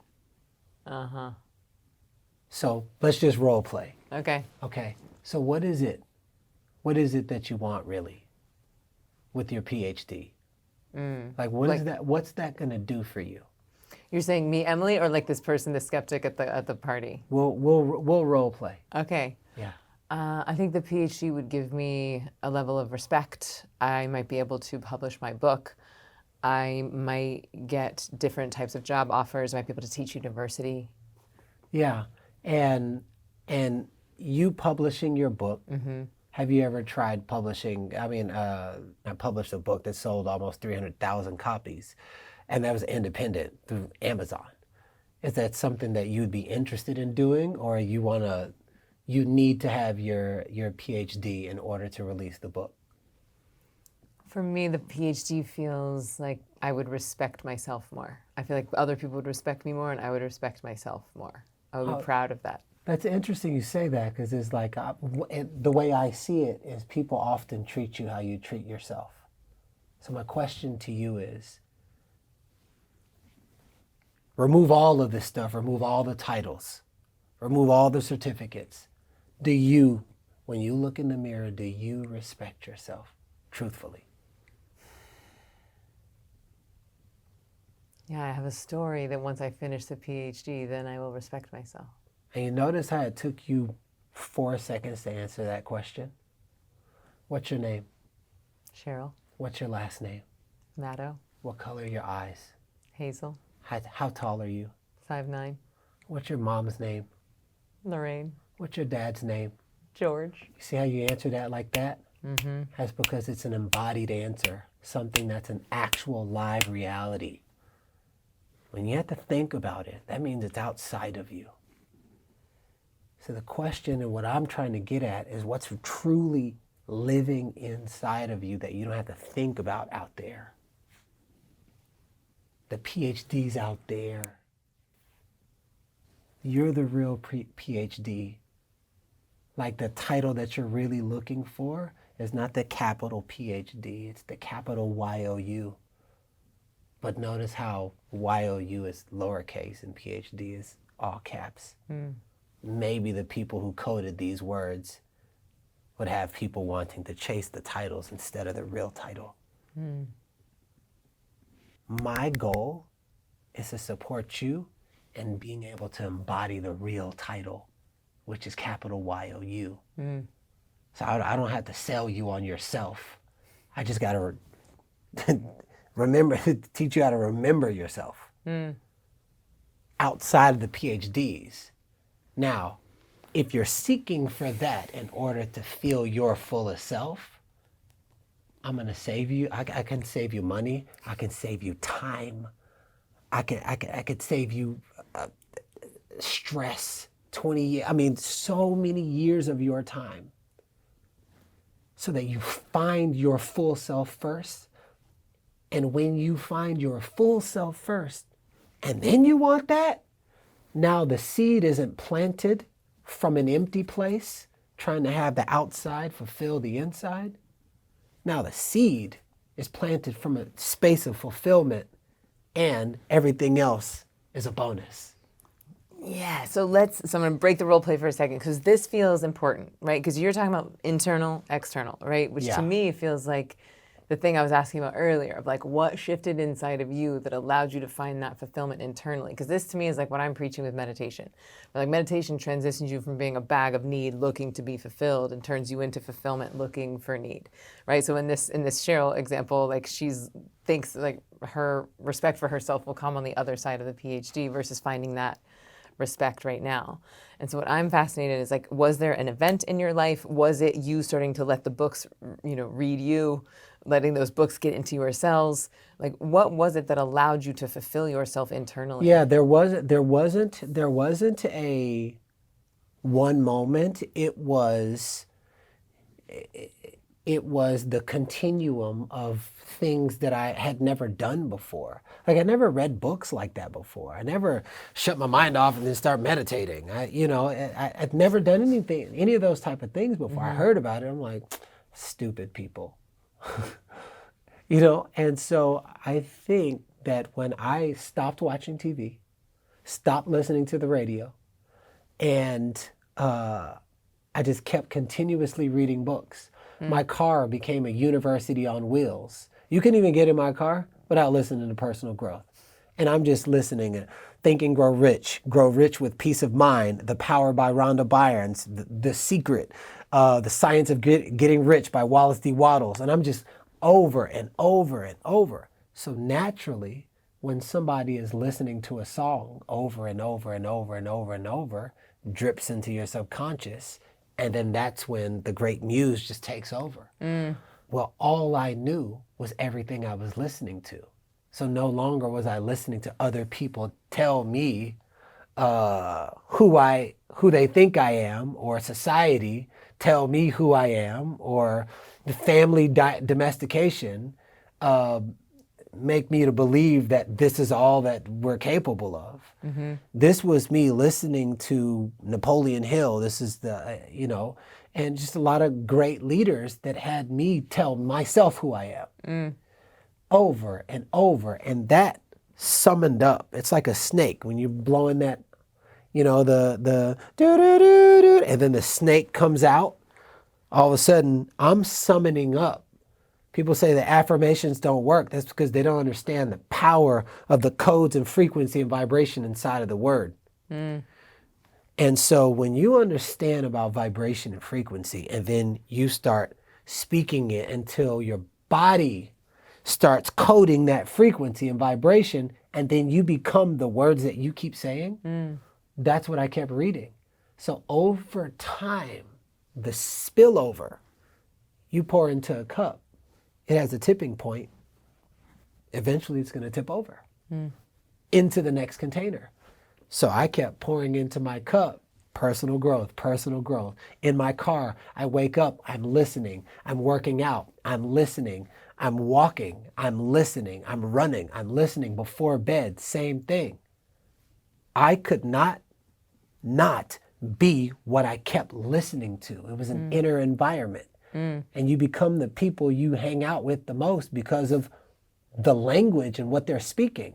Speaker 2: So let's just role play.
Speaker 1: Okay.
Speaker 2: Okay, so what is it? What is it that you want really with your PhD? Like what is that? What's that gonna do for you?
Speaker 1: You're saying me, Emily, or like this person, the skeptic at the party?
Speaker 2: We'll role play.
Speaker 1: Okay.
Speaker 2: Yeah.
Speaker 1: I think the PhD would give me a level of respect. I might be able to publish my book. I might get different types of job offers. I might be able to teach university.
Speaker 2: Yeah, and you publishing your book. Have you ever tried publishing? I mean, I published a book that sold almost 300,000 copies, and that was independent through Amazon. Is that something that you'd be interested in doing, or you need to have your PhD in order to release the book?
Speaker 1: For me, the PhD feels like I would respect myself more. I feel like other people would respect me more, and I would respect myself more. I would be proud of that.
Speaker 2: That's interesting you say that, because it's like the way I see it is people often treat you how you treat yourself. So my question to you is, remove all of this stuff, remove all the titles, remove all the certificates. Do you, when you look in the mirror, do you respect yourself truthfully?
Speaker 1: Yeah, I have a story that once I finish the PhD, then I will respect myself.
Speaker 2: And you notice how it took you 4 seconds to answer that question? What's your name?
Speaker 1: Cheryl,
Speaker 2: What's your last name?
Speaker 1: Maddo,
Speaker 2: What color are your eyes?
Speaker 1: Hazel,
Speaker 2: How tall are you?
Speaker 1: 5'9",
Speaker 2: What's your mom's name?
Speaker 1: Lorraine,
Speaker 2: What's your dad's name?
Speaker 1: George.
Speaker 2: You see how you answer that like that? That's because it's an embodied answer, something that's an actual live reality. When you have to think about it, that means it's outside of you. So the question and what I'm trying to get at is what's truly living inside of you that you don't have to think about out there. The PhD's out there. You're the real PhD. Like the title that you're really looking for is not the capital PhD, it's the capital YOU. But notice how YOU is lowercase and PhD is all caps. Maybe the people who coded these words would have people wanting to chase the titles instead of the real title. My goal is to support you in being able to embody the real title, which is capital YOU. So I don't have to sell you on yourself. I just got to remember, teach you how to remember yourself. outside of the PhDs. Now, if you're seeking for that in order to feel your fullest self, I'm gonna save you. I can save you money. I can save you time. I could save you stress. 20 years. I mean, so many years of your time, so that you find your full self first. And when you find your full self first, and then you want that, now the seed isn't planted from an empty place, trying to have the outside fulfill the inside. Now the seed is planted from a space of fulfillment, and everything else is a bonus.
Speaker 1: Yeah, so I'm going to break the role play for a second, because this feels important, right? Because you're talking about internal, external, right? Which
Speaker 2: Yeah.
Speaker 1: to me feels like the thing I was asking about earlier, of like what shifted inside of you that allowed you to find that fulfillment internally. Because this to me is like what I'm preaching with meditation. Like meditation transitions you from being a bag of need looking to be fulfilled and turns you into fulfillment looking for need, right? So in this Cheryl example, like thinks like her respect for herself will come on the other side of the PhD versus finding that respect right now. And so what I'm fascinated is like, was there an event in your life? Was it you starting to let the books, read you, letting those books get into your cells? Like, what was it that allowed you to fulfill yourself internally?
Speaker 2: Yeah, there wasn't a one moment. It was the continuum of things that I had never done before. Like I never read books like that before. I never shut my mind off and then start meditating. I'd never done any of those type of things before. I heard about it. I'm like, stupid people. And so I think that when I stopped watching TV, stopped listening to the radio, and I just kept continuously reading books. My car became a university on wheels. You can even get in my car without listening to personal growth. And I'm just listening. Think and Grow Rich with Peace of Mind, The Power by Rhonda Byrnes, The Secret, The Science of Getting Rich by Wallace D. Wattles. And I'm just over and over and over. So naturally, when somebody is listening to a song over and over and over and over and over, drips into your subconscious, and then that's when the great muse just takes over. Well, all I knew was everything I was listening to. So no longer was I listening to other people tell me who they think I am, or society tell me who I am, or the family domestication make me to believe that this is all that we're capable of. This was me listening to Napoleon Hill. This is and just a lot of great leaders that had me tell myself who I am over and over. And that summoned up. It's like a snake when you're blowing that, the do-do-do-do, and then the snake comes out. All of a sudden, I'm summoning up. People say that affirmations don't work. That's because they don't understand the power of the codes and frequency and vibration inside of the word. And so when you understand about vibration and frequency, and then you start speaking it until your body starts coding that frequency and vibration, and then you become the words that you keep saying, that's what I kept reading. So over time, the spillover, you pour into a cup, it has a tipping point. Eventually it's going to tip over into the next container. So I kept pouring into my cup, personal growth. In my car, I wake up, I'm listening. I'm working out, I'm listening. I'm walking, I'm listening. I'm running, I'm listening. Before bed, same thing. I could not be what I kept listening to. It was an inner environment. And you become the people you hang out with the most because of the language and what they're speaking.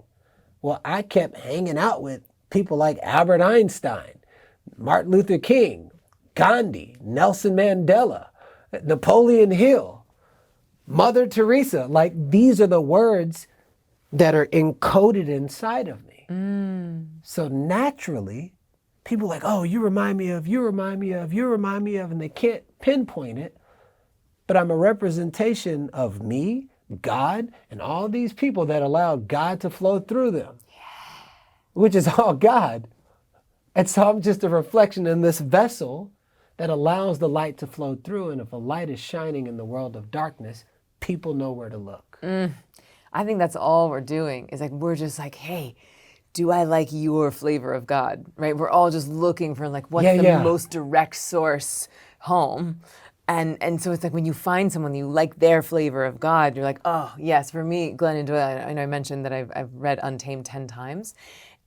Speaker 2: Well, I kept hanging out with people like Albert Einstein, Martin Luther King, Gandhi, Nelson Mandela, Napoleon Hill, Mother Teresa. Like, these are the words that are encoded inside of me. So naturally, people are like, oh, you remind me of, and they can't pinpoint it. But I'm a representation of me, God, and all these people that allowed God to flow through them. which is all God. And so I'm just a reflection in this vessel that allows the light to flow through. And if a light is shining in the world of darkness, people know where to look.
Speaker 1: I think that's all we're doing is like, we're just like, hey, do I like your flavor of God, right? We're all just looking for like, what's the most direct source home? And so it's like when you find someone you like their flavor of God, you're like, oh yes, for me, Glennon Doyle, I know I mentioned that I've read Untamed 10 times.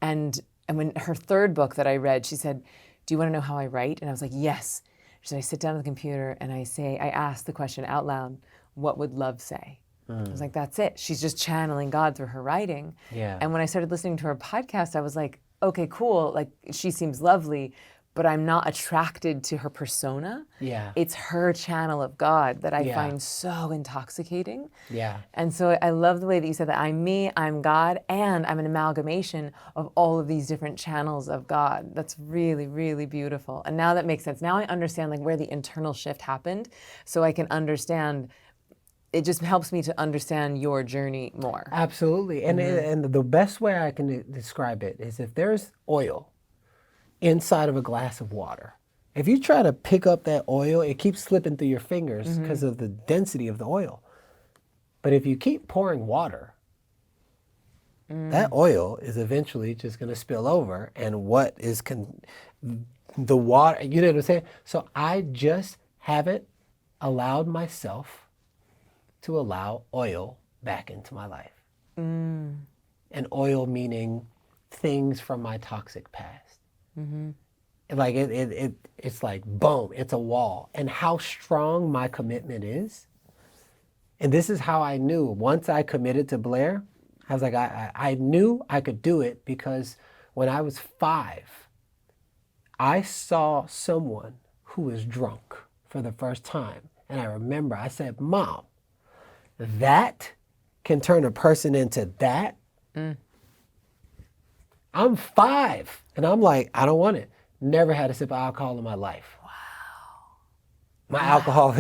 Speaker 1: And when her third book that I read, she said, do you want to know how I write? And I was like, yes. She said, I sit down at the computer and I ask the question out loud, what would love say? I was like, that's it. She's just channeling God through her writing.
Speaker 2: Yeah.
Speaker 1: And when I started listening to her podcast, I was like, okay, cool. Like, she seems lovely, but I'm not attracted to her persona.
Speaker 2: Yeah.
Speaker 1: It's her channel of God that I find so intoxicating.
Speaker 2: Yeah.
Speaker 1: And so I love the way that you said that I'm me, I'm God, and I'm an amalgamation of all of these different channels of God. That's really, really beautiful. And now that makes sense. Now I understand like where the internal shift happened, so I can understand. It just helps me to understand your journey more.
Speaker 2: Absolutely. And the best way I can describe it is if there's oil inside of a glass of water, if you try to pick up that oil, it keeps slipping through your fingers because of the density of the oil. But if you keep pouring water, that oil is eventually just going to spill over. And what is the water, you know what I'm saying? So I just haven't allowed myself to allow oil back into my life. And oil meaning things from my toxic past. Like it's like boom, it's a wall. And how strong my commitment is. And this is how I knew once I committed to Blair, I was like, I knew I could do it because when I was 5, I saw someone who was drunk for the first time. And I remember I said, Mom, that can turn a person into that. I'm 5 and I'm like, I don't want it. Never had a sip of alcohol in my life. Wow. My alcohol,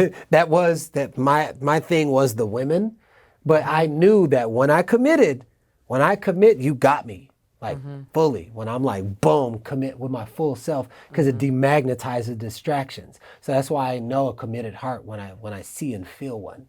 Speaker 2: my thing was the women, but I knew that when I commit, you got me like fully. When I'm like, boom, commit with my full self because it demagnetizes distractions. So that's why I know a committed heart when I see and feel one.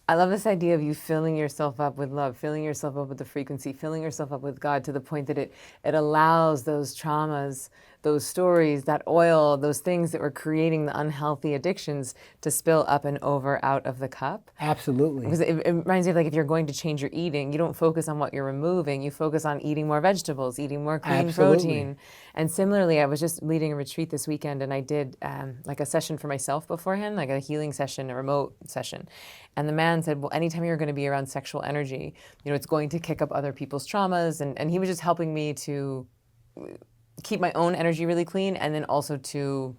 Speaker 1: I love this idea of you filling yourself up with love, filling yourself up with the frequency, filling yourself up with God to the point that it allows those traumas, those stories, that oil, those things that were creating the unhealthy addictions to spill up and over out of the cup.
Speaker 2: Absolutely.
Speaker 1: Because it reminds me of like if you're going to change your eating, you don't focus on what you're removing, you focus on eating more vegetables, eating more clean protein. And similarly, I was just leading a retreat this weekend and I did like a session for myself beforehand, like a healing session, a remote session. And the man said, well, anytime you're going to be around sexual energy, it's going to kick up other people's traumas. And he was just helping me to keep my own energy really clean and then also to,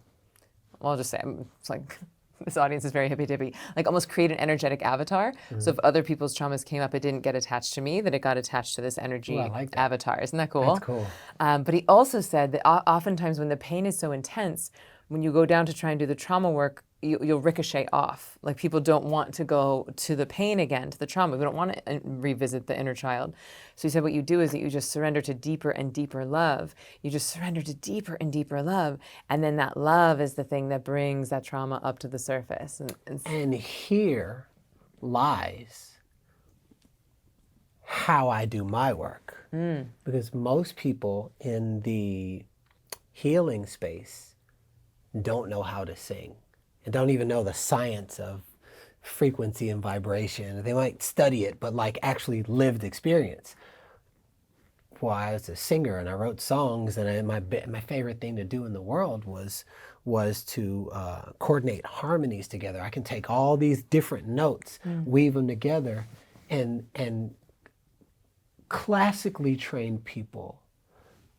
Speaker 1: well, I'll just say, it's like, this audience is very hippy-dippy, like almost create an energetic avatar. So if other people's traumas came up, it didn't get attached to me, that it got attached to this energy avatar. Isn't that cool?
Speaker 2: That's cool.
Speaker 1: But he also said that oftentimes when the pain is so intense, when you go down to try and do the trauma work, you'll ricochet off. Like people don't want to go to the pain again, to the trauma. We don't want to revisit the inner child. So he said what you do is that you just surrender to deeper and deeper love. You just surrender to deeper and deeper love. And then that love is the thing that brings that trauma up to the surface.
Speaker 2: And here lies how I do my work. Because most people in the healing space don't know how to sing and don't even know the science of frequency and vibration. They might study it, but like actually lived experience. Well, I was a singer and I wrote songs, and my favorite thing to do in the world was to coordinate harmonies together. I can take all these different notes, weave them together, and classically trained people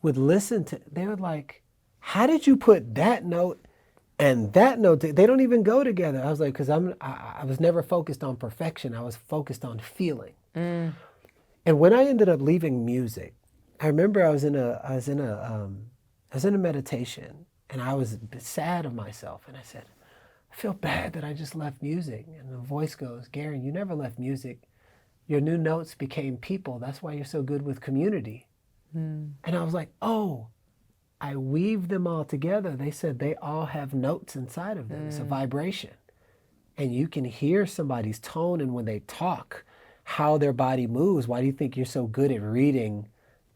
Speaker 2: would listen to, they would like, how did you put that note and that note? They don't even go together. I was like, because I was never focused on perfection. I was focused on feeling. And when I ended up leaving music, I remember I was in a meditation, and I was sad of myself, and I said, I feel bad that I just left music. And the voice goes, Garrain, you never left music. Your new notes became people. That's why you're so good with community. And I was like, oh, I weaved them all together. They said they all have notes inside of them. It's a vibration. And you can hear somebody's tone and when they talk, how their body moves. Why do you think you're so good at reading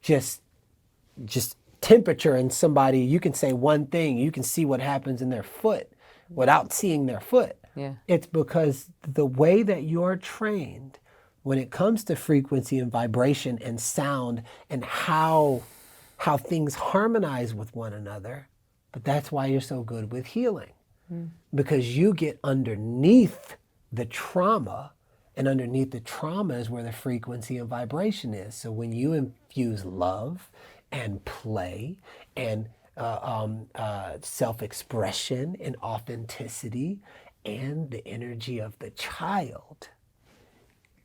Speaker 2: just temperature in somebody? You can say one thing, you can see what happens in their foot without seeing their foot.
Speaker 1: Yeah.
Speaker 2: It's because the way that you're trained when it comes to frequency and vibration and sound and how things harmonize with one another, but that's why you're so good with healing. Because you get underneath the trauma, and underneath the trauma is where the frequency and vibration is. So when you infuse love and play and self-expression and authenticity and the energy of the child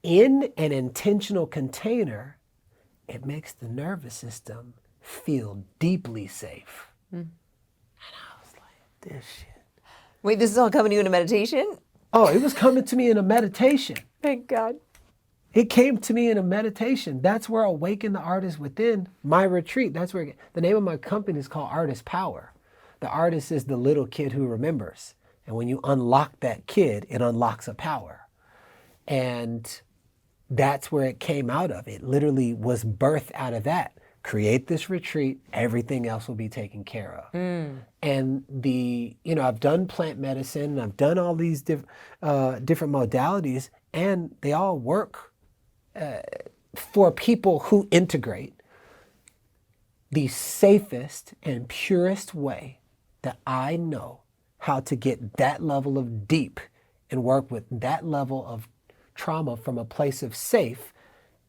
Speaker 2: in an intentional container, it makes the nervous system feel deeply safe. And I was like, this shit.
Speaker 1: Wait, this is all coming to you in a meditation?
Speaker 2: Oh, it was coming to me in a meditation.
Speaker 1: Thank God.
Speaker 2: It came to me in a meditation. That's where Awaken the Artist Within, my retreat, that's where the name of my company is called Artist Power. The artist is the little kid who remembers. And when you unlock that kid, it unlocks a power. And that's where it came out of. It literally was birthed out of that. Create this retreat, everything else will be taken care of. And I've done plant medicine, and I've done all these different modalities, and they all work for people who integrate. The safest and purest way that I know how to get that level of deep and work with that level of trauma from a place of safe,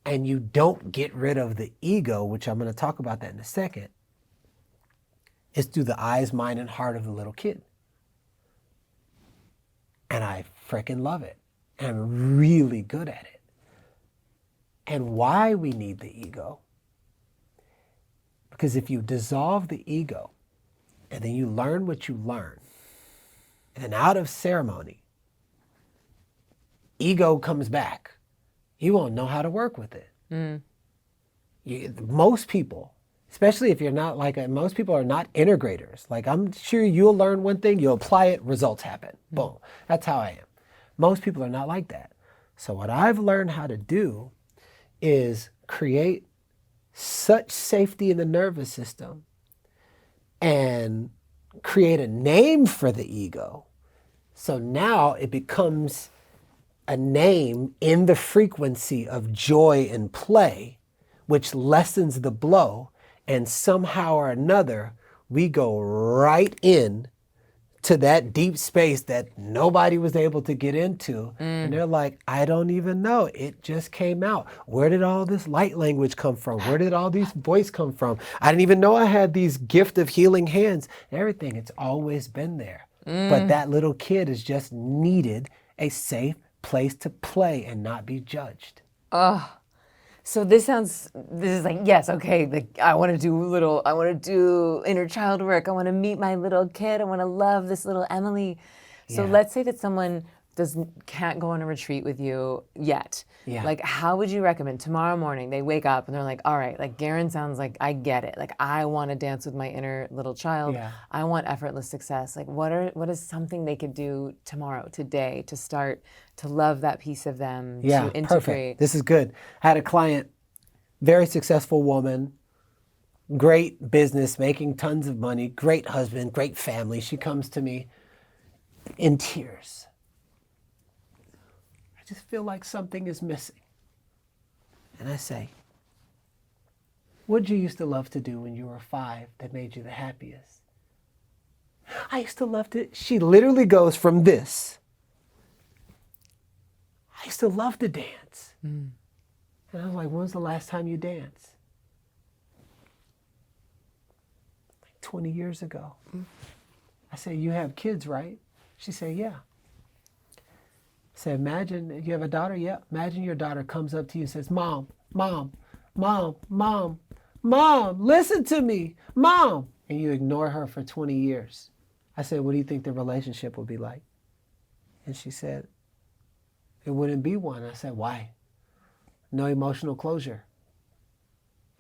Speaker 2: and you don't get rid of the ego, which I'm going to talk about that in a second, is through the eyes, mind, and heart of the little kid. And I freaking love it. And I'm really good at it. And why we need the ego? Because if you dissolve the ego, and then you learn what you learn, and out of ceremony, ego comes back. You won't know how to work with it. Most people, especially if you're not most people are not integrators. Like, I'm sure you'll learn one thing, you'll apply it, results happen. Boom. That's how I am. Most people are not like that. So what I've learned how to do is create such safety in the nervous system and create a name for the ego. So now it becomes a name in the frequency of joy and play, which lessens the blow, and somehow or another, we go right in to that deep space that nobody was able to get into. And they're like, I don't even know. It just came out. Where did all this light language come from? Where did all these voice come from? I didn't even know I had these gift of healing hands. Everything, it's always been there. But that little kid has just needed a safe place to play and not be judged.
Speaker 1: So this is like, yes, okay, like I want to do inner child work. I want to meet my little kid. I want to love this little Emily. So
Speaker 2: Yeah.
Speaker 1: let's say that someone can't go on a retreat with you yet.
Speaker 2: Yeah.
Speaker 1: Like, how would you recommend tomorrow morning they wake up and they're like, all right, like Garrain sounds like I get it. Like, I want to dance with my inner little child.
Speaker 2: Yeah.
Speaker 1: I want effortless success. Like, what is something they could do tomorrow, today, to start to love that piece of them,
Speaker 2: Yeah,
Speaker 1: to integrate?
Speaker 2: perfect. This is good. I had a client, very successful woman, great business, making tons of money, great husband, great family. She comes to me in tears. I just feel like something is missing. And I say, what did you used to love to do when you were 5 that made you the happiest? I used to love to, she literally goes from this. I used to love to dance. And I was like, when was the last time you danced? Like 20 years ago. I said, you have kids, right? She said, yeah. I said, imagine, you have a daughter? Yeah. Imagine your daughter comes up to you and says, Mom, Mom, Mom, Mom, Mom, listen to me, Mom. And you ignore her for 20 years. I said, what do you think the relationship would be like? And she said, it wouldn't be one. I said, why? no emotional closure.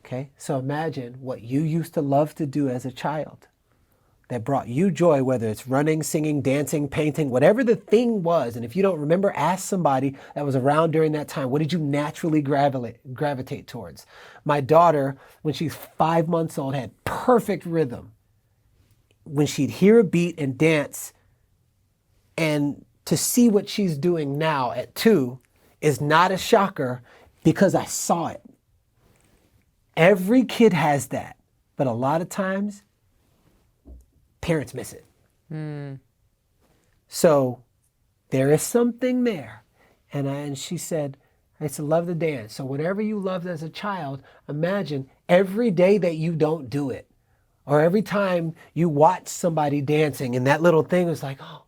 Speaker 2: Okay, so imagine what you used to love to do as a child that brought you joy, whether it's running, singing, dancing, painting, whatever the thing was. And if you don't remember, ask somebody that was around during that time. What did you naturally gravitate towards? My daughter, when she's 5 months old, had perfect rhythm. When she'd hear a beat and dance, and to see what she's doing now at 2 is not a shocker because I saw it. Every kid has that, but a lot of times, parents miss it. So there is something there. And she said, I used to love to dance. So whatever you loved as a child, imagine every day that you don't do it. Or every time you watch somebody dancing and that little thing was like, oh,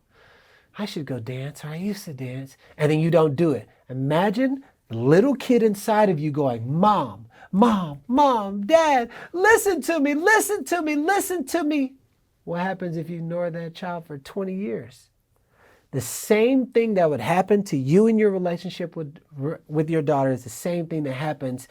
Speaker 2: I should go dance, or I used to dance, and then you don't do it. Imagine the little kid inside of you going, Mom, Mom, Mom, Dad, listen to me, listen to me, listen to me. What happens if you ignore that child for 20 years? The same thing that would happen to you in your relationship with your daughter is the same thing that happens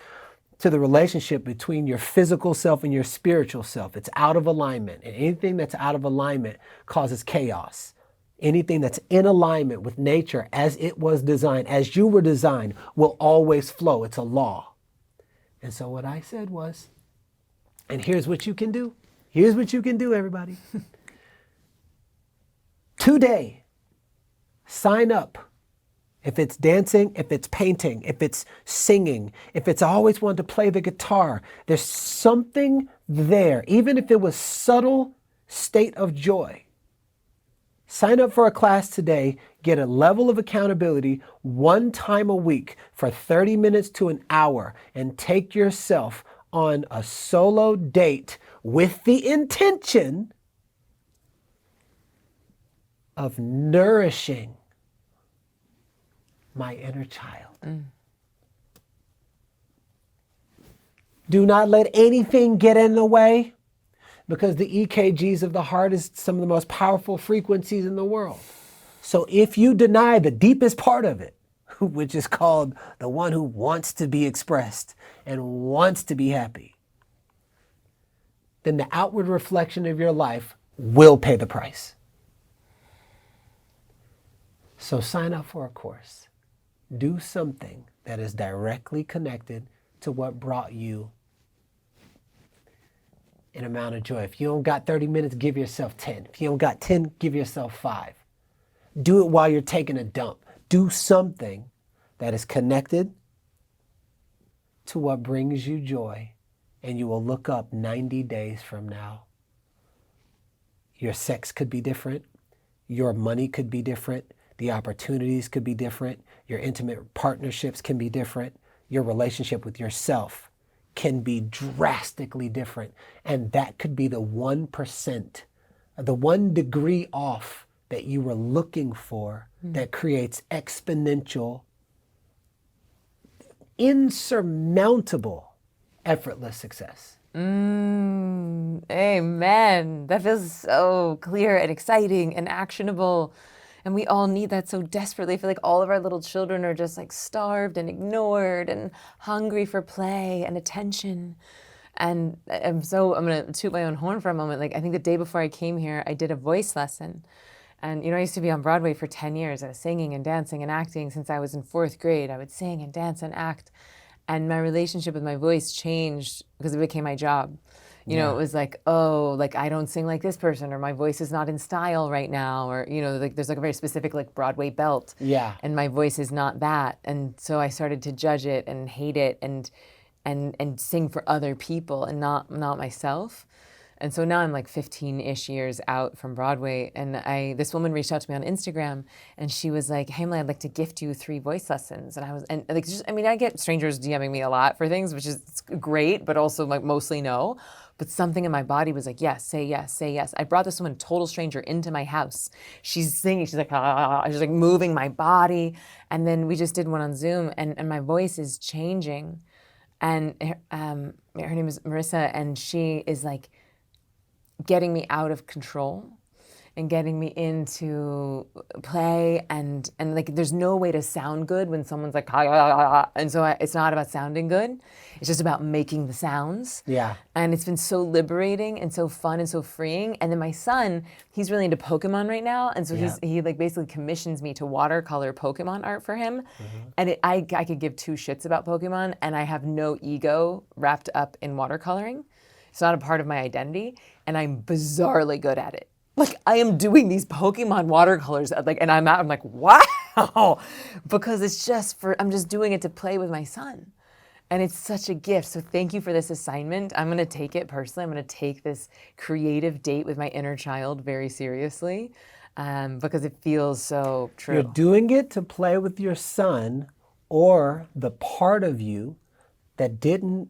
Speaker 2: to the relationship between your physical self and your spiritual self. It's out of alignment, and anything that's out of alignment causes chaos. Anything that's in alignment with nature as it was designed, as you were designed, will always flow. It's a law. And so what I said was, and here's what you can do. Here's what you can do, everybody. Today, sign up. If it's dancing, if it's painting, if it's singing, if it's always wanted to play the guitar, there's something there, even if it was subtle state of joy. Sign up for a class today, get a level of accountability 1 time a week for 30 minutes to an hour, and take yourself on a solo date with the intention of nourishing my inner child. Do not let anything get in the way, because the EKGs of the heart is some of the most powerful frequencies in the world. So if you deny the deepest part of it, which is called the one who wants to be expressed and wants to be happy, then the outward reflection of your life will pay the price. So sign up for a course. Do something that is directly connected to what brought you an amount of joy. If you don't got 30 minutes, give yourself 10. If you don't got 10, give yourself 5. Do it while you're taking a dump. Do something that is connected to what brings you joy, and you will look up 90 days from now. Your sex could be different. Your money could be different. The opportunities could be different. Your intimate partnerships can be different. Your relationship with yourself can be drastically different. And that could be the 1%, the 1 degree off that you were looking for that creates exponential, insurmountable, effortless success.
Speaker 1: Amen. That feels so clear and exciting and actionable. And we all need that so desperately. I feel like all of our little children are just like starved and ignored and hungry for play and attention. And I'm going to toot my own horn for a moment. Like, I think the day before I came here, I did a voice lesson. And, I used to be on Broadway for 10 years. I was singing and dancing and acting since I was in 4th grade. I would sing and dance and act. And my relationship with my voice changed because it became my job. It was like, oh, like I don't sing like this person, or my voice is not in style right now, or, like there's like a very specific like Broadway belt.
Speaker 2: Yeah.
Speaker 1: And my voice is not that. And so I started to judge it and hate it and sing for other people and not myself. And so now I'm like 15-ish years out from Broadway, and this woman reached out to me on Instagram, and she was like, "Hey, Emily, I'd like to gift you 3 voice lessons." And I get strangers DMing me a lot for things, which is great, but also like mostly no. But something in my body was like, yes, say yes, say yes. I brought this woman, total stranger, into my house. She's singing, she's like, ah, she's like moving my body. And then we just did one on Zoom, and my voice is changing. And her name is Marissa, and she is like getting me out of control and getting me into play and like there's no way to sound good when someone's like "Ah, ah, ah, ah," and so it's not about sounding good. It's just about making the sounds.
Speaker 2: Yeah.
Speaker 1: And it's been so liberating and so fun and so freeing. And then my son, he's really into Pokemon right now, and so he like basically commissions me to watercolor Pokemon art for him. And I could give two shits about Pokemon, and I have no ego wrapped up in watercoloring. It's not a part of my identity, and I'm bizarrely good at it. Like I am doing these Pokemon watercolors, like, and I'm like, wow, because it's just I'm just doing it to play with my son, and it's such a gift. So thank you for this assignment. I'm gonna take it personally. I'm gonna take this creative date with my inner child very seriously, because it feels so true.
Speaker 2: You're doing it to play with your son or the part of you that didn't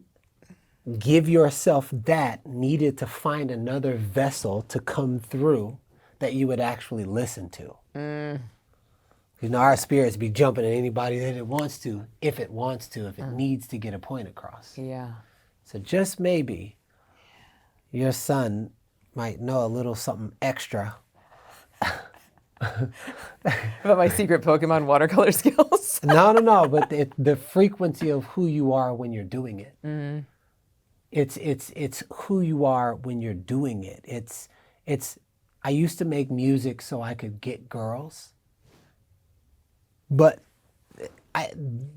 Speaker 2: give yourself that needed to find another vessel to come through that you would actually listen to. You know, our spirits be jumping at anybody that it wants to, if it needs to get a point across.
Speaker 1: Yeah.
Speaker 2: So just maybe your son might know a little something extra
Speaker 1: About my secret Pokemon watercolor skills.
Speaker 2: No, but the frequency of who you are when you're doing it. It's who you are when you're doing it. It's I used to make music so I could get girls, but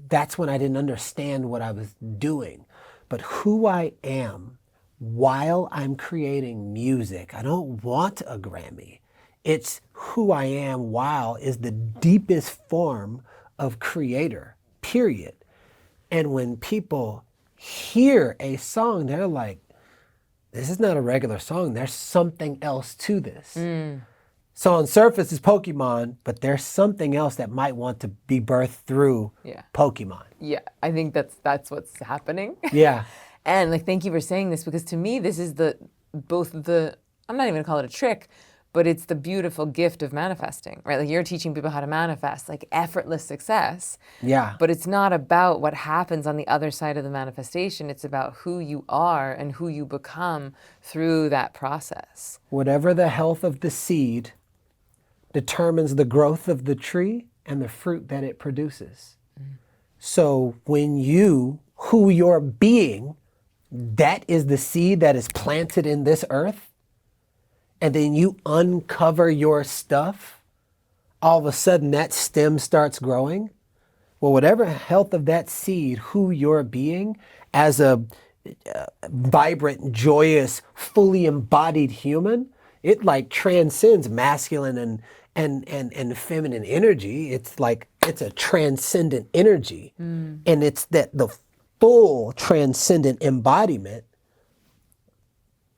Speaker 2: that's when I didn't understand what I was doing. But who I am while I'm creating music, I don't want a Grammy. It's who I am while is the deepest form of creator, period. And when people hear a song, they're like, this is not a regular song. There's something else to this. So on surface it's Pokemon, but there's something else that might want to be birthed through Pokemon.
Speaker 1: Yeah, I think that's what's happening.
Speaker 2: Yeah.
Speaker 1: And like, thank you for saying this, because to me, this is I'm not even gonna call it a trick, but it's the beautiful gift of manifesting, right? Like you're teaching people how to manifest, like effortless success.
Speaker 2: Yeah.
Speaker 1: But it's not about what happens on the other side of the manifestation. It's about who you are and who you become through that process.
Speaker 2: Whatever the health of the seed determines the growth of the tree and the fruit that it produces. So when who you're being, that is the seed that is planted in this earth, and then you uncover your stuff, all of a sudden that stem starts growing. Well, whatever health of that seed, who you're being as a vibrant, joyous, fully embodied human, it like transcends masculine and feminine energy. It's like, it's a transcendent energy. And it's that the full transcendent embodiment,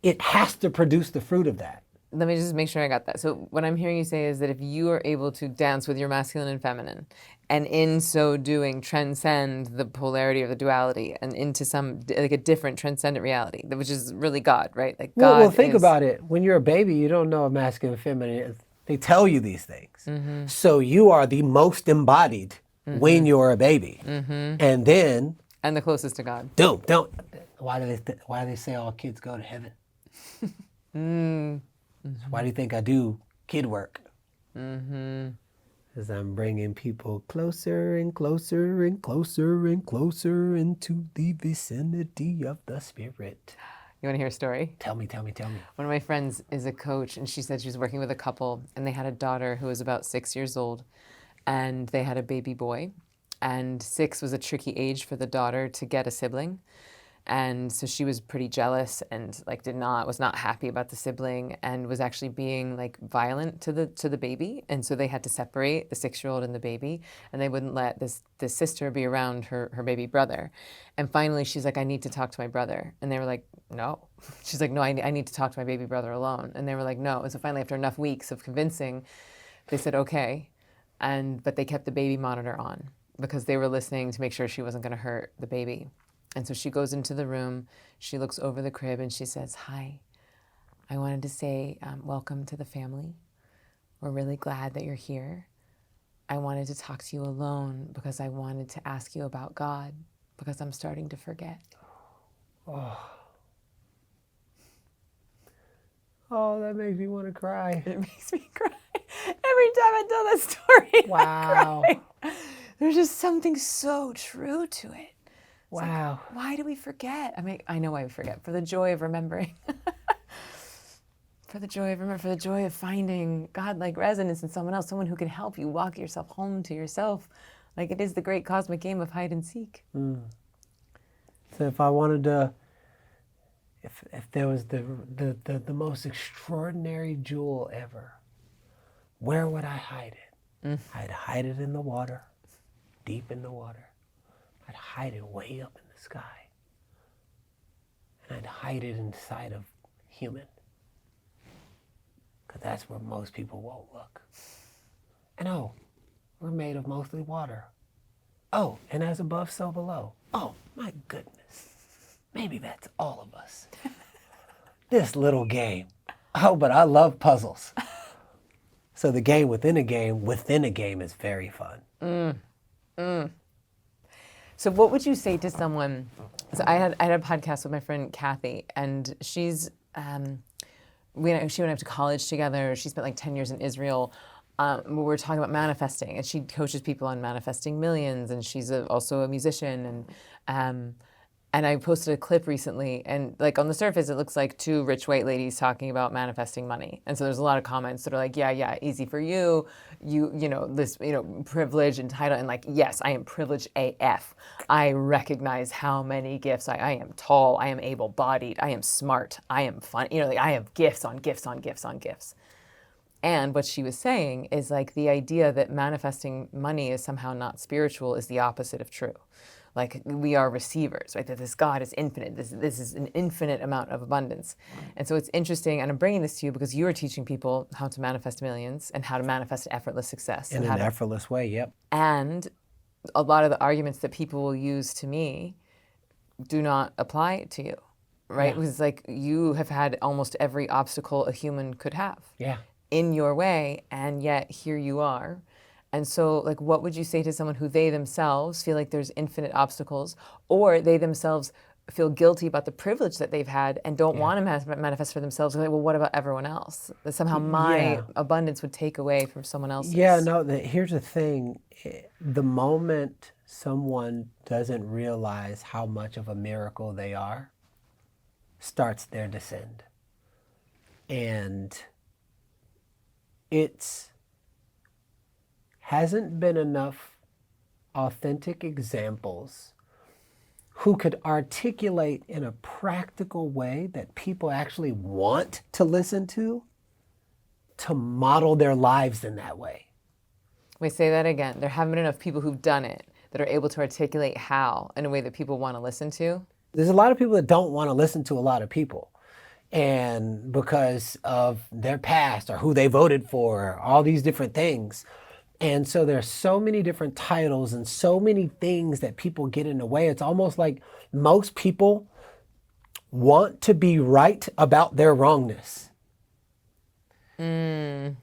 Speaker 2: it has to produce the fruit of that.
Speaker 1: Let me just make sure I got that. So what I'm hearing you say is that if you are able to dance with your masculine and feminine, and in so doing transcend the polarity of the duality and into some like a different transcendent reality, which is really God, right? Like God.
Speaker 2: Well, think about it. When you're a baby, you don't know what masculine and feminine is. They tell you these things. So you are the most embodied when you're a baby, and then
Speaker 1: And the closest to God.
Speaker 2: don't. Why do they say all kids go to heaven? Why do you think I do kid work? Because I'm bringing people closer and closer and closer and closer into the vicinity of the spirit.
Speaker 1: You want to hear a story?
Speaker 2: Tell me.
Speaker 1: One of my friends is a coach, and she said she was working with a couple, and they had a daughter who was about 6 years old, and they had a baby boy. And 6 was a tricky age for the daughter to get a sibling. And so she was pretty jealous and like was not happy about the sibling, and was actually being like violent to the baby. And so they had to separate the 6-year-old and the baby, and they wouldn't let this sister be around her baby brother. And finally she's like, I need to talk to my brother. And they were like, no. She's like, no, I need to talk to my baby brother alone. And they were like, no. And so finally, after enough weeks of convincing, they said, okay. But they kept the baby monitor on because they were listening to make sure she wasn't gonna hurt the baby. And so she goes into the room, she looks over the crib, and she says, hi, I wanted to say welcome to the family. We're really glad that you're here. I wanted to talk to you alone because I wanted to ask you about God, because I'm starting to forget.
Speaker 2: Oh, Oh, that makes me want to cry.
Speaker 1: It makes me cry. Every time I tell that story,
Speaker 2: Wow.
Speaker 1: I cry. There's just something so true to it. It's like,
Speaker 2: Wow.
Speaker 1: why do we forget? I mean, I know why we forget. For the joy of remembering. For the joy of finding God-like resonance in someone else, someone who can help you walk yourself home to yourself. Like it is the great cosmic game of hide and seek.
Speaker 2: So if I wanted to, if there was the most extraordinary jewel ever, where would I hide it? I'd hide it in the water, deep in the water. I'd hide it way up in the sky. And I'd hide it inside of human. Because that's where most people won't look. And oh, we're made of mostly water. Oh, and as above, so below. Oh, my goodness. Maybe that's all of us. This little game. Oh, but I love puzzles. So the game within a game is very fun.
Speaker 1: So what would you say to someone? So I had a podcast with my friend Kathy, and she's she went up to college together. She spent like 10 years in Israel. We were talking about manifesting, and she coaches people on manifesting millions, and she's also a musician. And I posted a clip recently, and like on the surface, it looks like two rich white ladies talking about manifesting money. And so there's a lot of comments that are like, yeah, easy for you, this, privilege and title, and like, yes, I am privileged AF. I recognize how many gifts I am tall, I am able-bodied, I am smart, I am fun, like I have gifts on gifts on gifts on gifts. And what she was saying is like the idea that manifesting money is somehow not spiritual is the opposite of true. Like we are receivers, right? That this God is infinite. This is an infinite amount of abundance. And so it's interesting, and I'm bringing this to you because you are teaching people how to manifest millions and how to manifest effortless success.
Speaker 2: In an effortless way, yep.
Speaker 1: And a lot of the arguments that people will use to me do not apply to you, right?
Speaker 2: Yeah.
Speaker 1: Because it's like you have had almost every obstacle a human could have.
Speaker 2: Yeah.
Speaker 1: In your way, and yet here you are. And so, like, what would you say to someone who they themselves feel like there's infinite obstacles, or they themselves feel guilty about the privilege that they've had and don't want to manifest for themselves? They're like, well, what about everyone else? That somehow my abundance would take away from someone else's.
Speaker 2: Yeah, no, here's the thing. The moment someone doesn't realize how much of a miracle they are, starts their descent. And it's hasn't been enough authentic examples who could articulate in a practical way that people actually want to listen to model their lives in that way.
Speaker 1: Wait, say that again. There haven't been enough people who've done it that are able to articulate how in a way that people want to listen to.
Speaker 2: There's a lot of people that don't want to listen to a lot of people. And because of their past or who they voted for, all these different things. And so there's so many different titles and so many things that people get in the way. It's almost like most people want to be right about their wrongness. And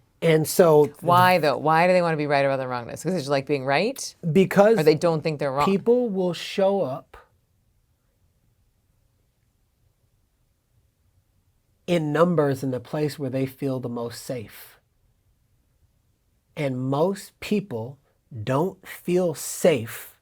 Speaker 2: so
Speaker 1: Why though? Why do they want to be right about their wrongness? Because they just like being right?
Speaker 2: because
Speaker 1: Or they don't think they're wrong?
Speaker 2: people will show up in numbers in the place where they feel the most safe. And most people don't feel safe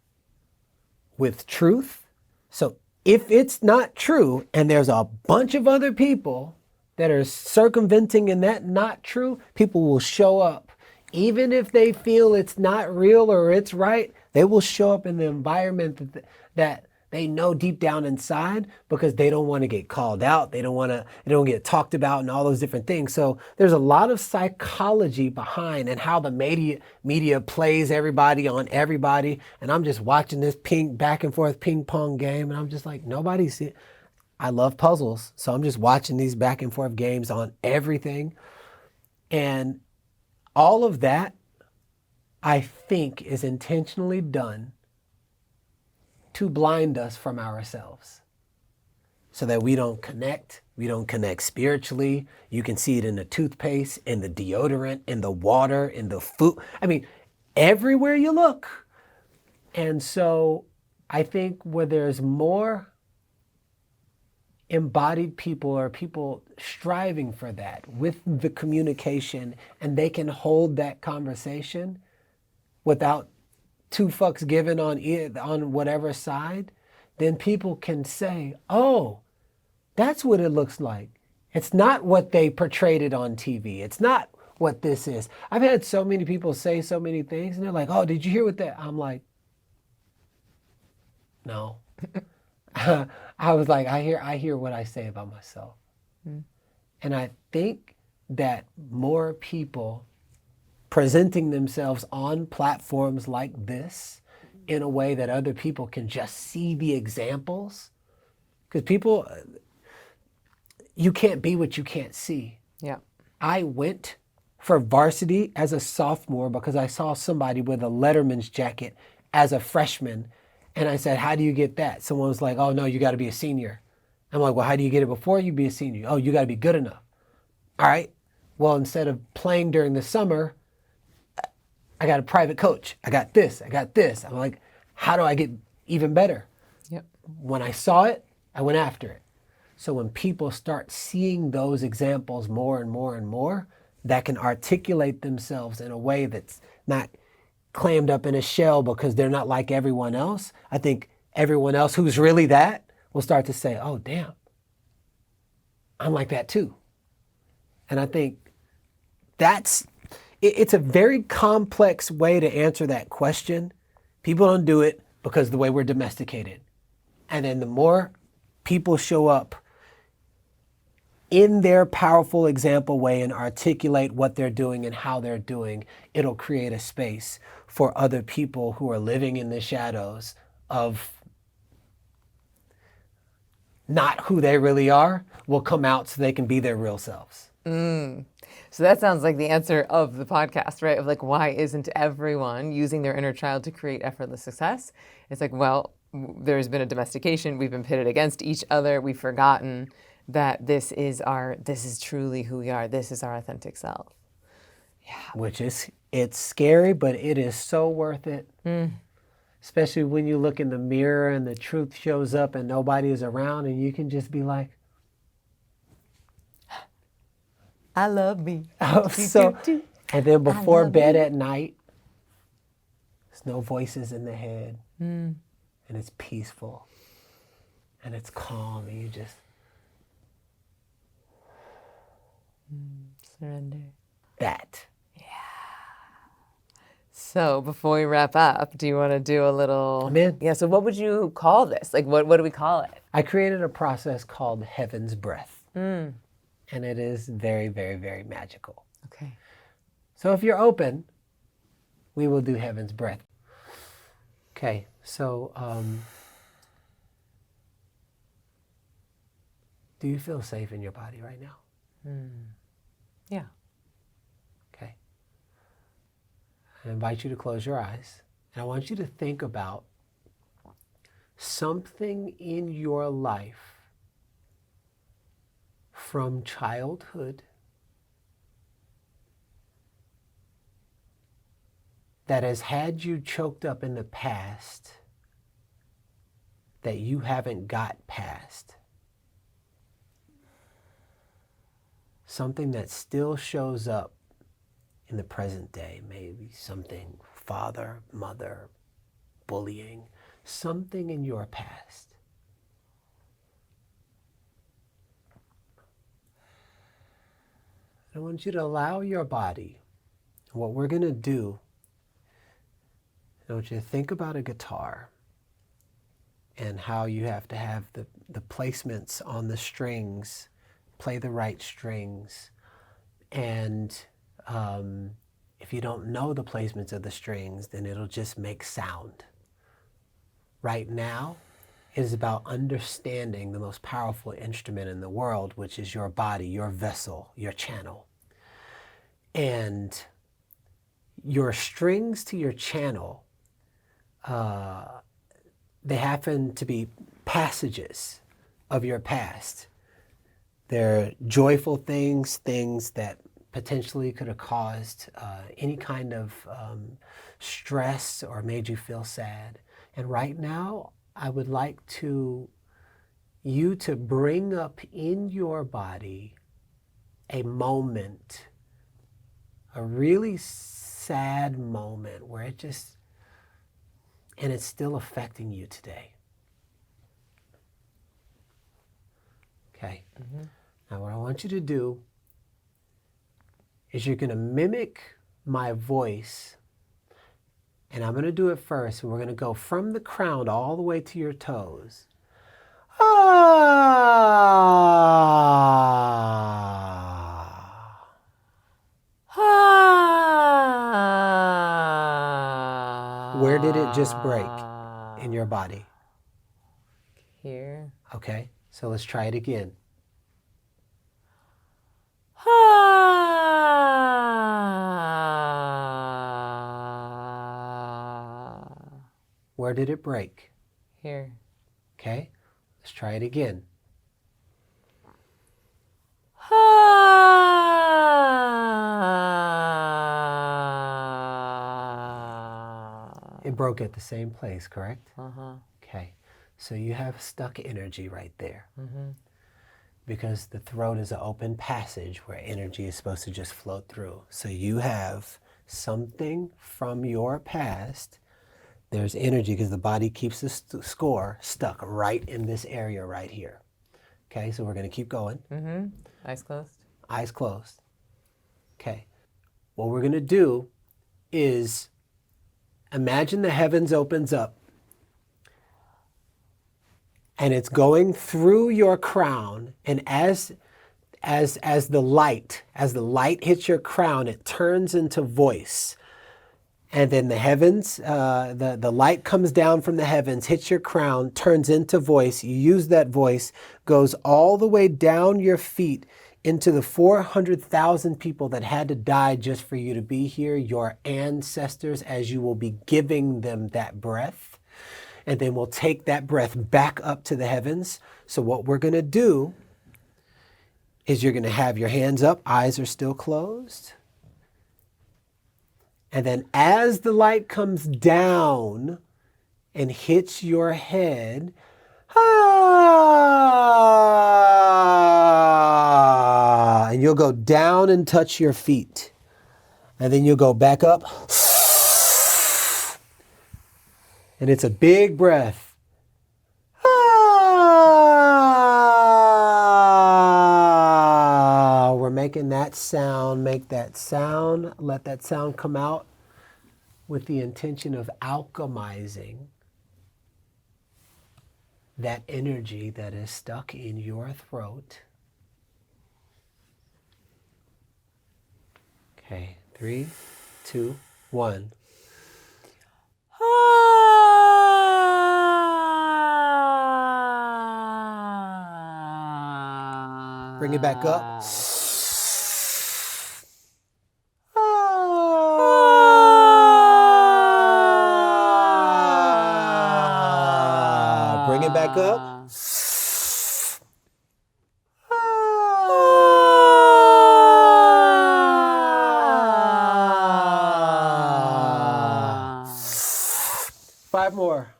Speaker 2: with truth. So if it's not true and there's a bunch of other people that are circumventing and that not true, people will show up. Even if they feel it's not real or it's right, they will show up in the environment that they know deep down inside because they don't want to get called out. They don't get talked about and all those different things. So there's a lot of psychology behind and how the media plays everybody on everybody. And I'm just watching this back and forth ping pong game. And I'm just like, nobody's it. I love puzzles. So I'm just watching these back and forth games on everything. And all of that, I think, is intentionally done to blind us from ourselves so that we don't connect spiritually. You can see it in the toothpaste, in the deodorant, in the water, in the food. I mean, everywhere you look. And so I think where there's more embodied people are people striving for that with the communication, and they can hold that conversation without two fucks given on whatever side, then people can say, oh, that's what it looks like. It's not what they portrayed it on TV. It's not what this is. I've had so many people say so many things, and they're like, oh, did you hear what that? I'm like, no. I was like, I hear what I say about myself. And I think that more people presenting themselves on platforms like this in a way that other people can just see the examples, because people, you can't be what you can't see.
Speaker 1: Yeah.
Speaker 2: I went for varsity as a sophomore because I saw somebody with a Letterman's jacket as a freshman. And I said, how do you get that? Someone was like, oh, no, you got to be a senior. I'm like, well, how do you get it before you be a senior? Oh, you got to be good enough. All right. Well, instead of playing during the summer, I got a private coach. I got this. I got this. I'm like, how do I get even better?
Speaker 1: Yep.
Speaker 2: When I saw it, I went after it. So when people start seeing those examples more and more and more, that can articulate themselves in a way that's not clammed up in a shell because they're not like everyone else, I think everyone else who's really that will start to say, oh, damn, I'm like that too. And I think it's a very complex way to answer that question. People don't do it because of the way we're domesticated. And then the more people show up in their powerful example way and articulate what they're doing and how they're doing, it'll create a space for other people who are living in the shadows of not who they really are will come out so they can be their real selves.
Speaker 1: So that sounds like the answer of the podcast, right? Of like, why isn't everyone using their inner child to create effortless success? It's like, well, there's been a domestication. We've been pitted against each other. We've forgotten that this is truly who we are. This is our authentic self.
Speaker 2: Which it's scary, but it is so worth it. Especially when you look in the mirror and the truth shows up and nobody is around and you can just be like,
Speaker 1: I love me.
Speaker 2: And then before bed at night, there's no voices in the head, and it's peaceful, and it's calm, and you just
Speaker 1: surrender.
Speaker 2: That.
Speaker 1: So before we wrap up, do you want to do a little?
Speaker 2: I'm in.
Speaker 1: Yeah. So what would you call this? Like, what do we call it?
Speaker 2: I created a process called Heaven's Breath, and it is very, very, very magical.
Speaker 1: Okay.
Speaker 2: So if you're open, we will do Heaven's Breath. Okay, so do you feel safe in your body right now?
Speaker 1: Yeah.
Speaker 2: Okay. I invite you to close your eyes, and I want you to think about something in your life from childhood that has had you choked up in the past that you haven't got past. Something that still shows up in the present day, maybe something father, mother, bullying, something in your past. I want you to allow your body. What we're going to do, I want you to think about a guitar and how you have to have the placements on the strings, play the right strings. And if you don't know the placements of the strings, then it'll just make sound. Right now, it is about understanding the most powerful instrument in the world, which is your body, your vessel, your channel. And your strings to your channel, they happen to be passages of your past. They're joyful things that potentially could have caused any kind of stress or made you feel sad. And right now, I would like to you to bring up in your body a moment, a really sad moment where it just, and it's still affecting you today. Okay. Now what I want you to do is you're going to mimic my voice, and I'm going to do it first, and we're going to go from the crown all the way to your toes. Ah. Where did it just break in your body?
Speaker 1: Here.
Speaker 2: Okay, so let's try it again. Where did it break?
Speaker 1: Here.
Speaker 2: Okay, let's try it again. It broke at the same place, correct? Okay, so you have stuck energy right there. Because the throat is an open passage where energy is supposed to just flow through. So you have something from your past. There's energy because the body keeps the score stuck right in this area right here. Okay, so we're going to keep going.
Speaker 1: Eyes closed.
Speaker 2: Eyes closed. Okay, what we're going to do is imagine the heavens opens up and it's going through your crown, and as the light hits your crown, it turns into voice. And then the heavens, the light comes down from the heavens, hits your crown, turns into voice. You use that voice, goes all the way down your feet into the 400,000 people that had to die just for you to be here, your ancestors, as you will be giving them that breath. And then we'll take that breath back up to the heavens. So what we're going to do is you're going to have your hands up, eyes are still closed. And then as the light comes down and hits your head, and you'll go down and touch your feet. And then you'll go back up. And it's a big breath. We're making that sound, make that sound, let that sound come out with the intention of alchemizing that energy that is stuck in your throat. Okay, 3, 2, 1. Bring it back up. Bring it back up. Five more.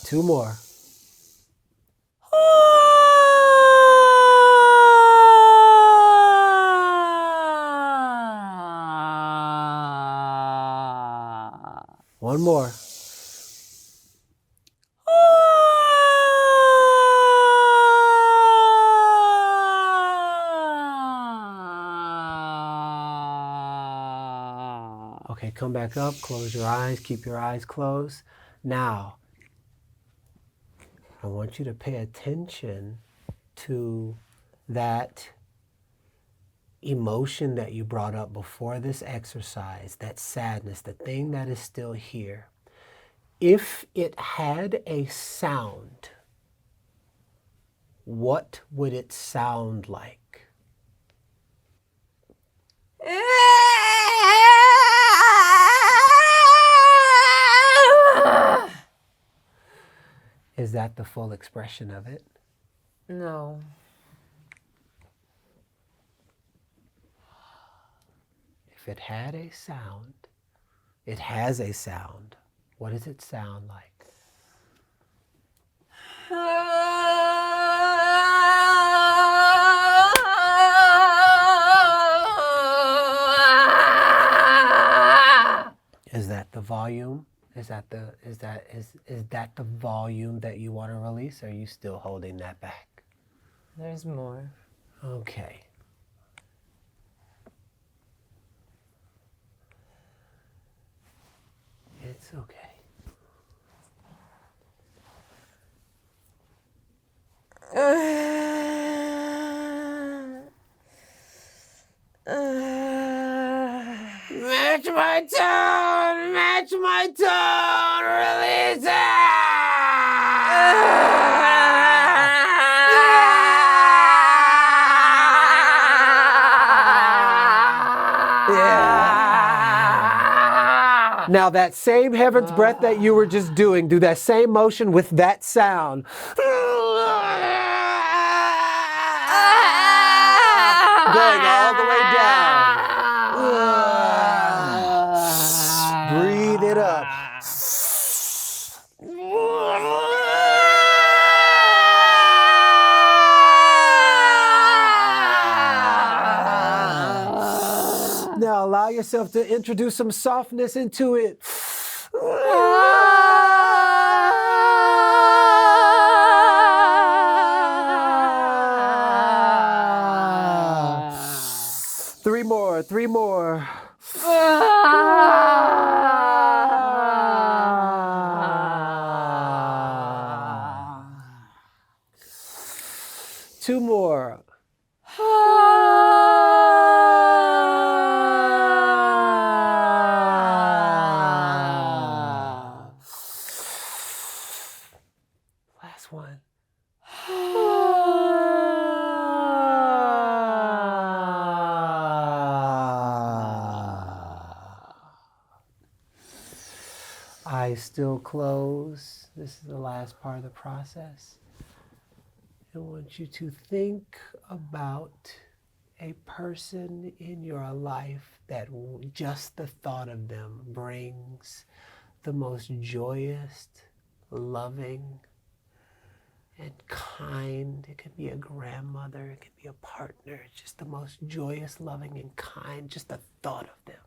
Speaker 2: 2 more. One more. Okay, come back up, close your eyes, keep your eyes closed. Now, I want you to pay attention to that emotion that you brought up before this exercise, that sadness, the thing that is still here. If it had a sound, what would it sound like? Is that the full expression of it?
Speaker 1: No.
Speaker 2: If it had a sound, it has a sound. What does it sound like? Is that the volume? Is that the volume that you want to release? Or are you still holding that back?
Speaker 1: There's more.
Speaker 2: Okay. It's okay. Match my tone, release it! Now that same heaven's breath that you were just doing, do that same motion with that sound. Going all the way down. Breathe it up. Now allow yourself to introduce some softness into it. 3 more. Two more. Last one. Eyes still closed. This is the last part of the process. I want you to think about a person in your life that just the thought of them brings the most joyous, loving, and kind. It could be a grandmother, it could be a partner. It's just the most joyous, loving, and kind, just the thought of them.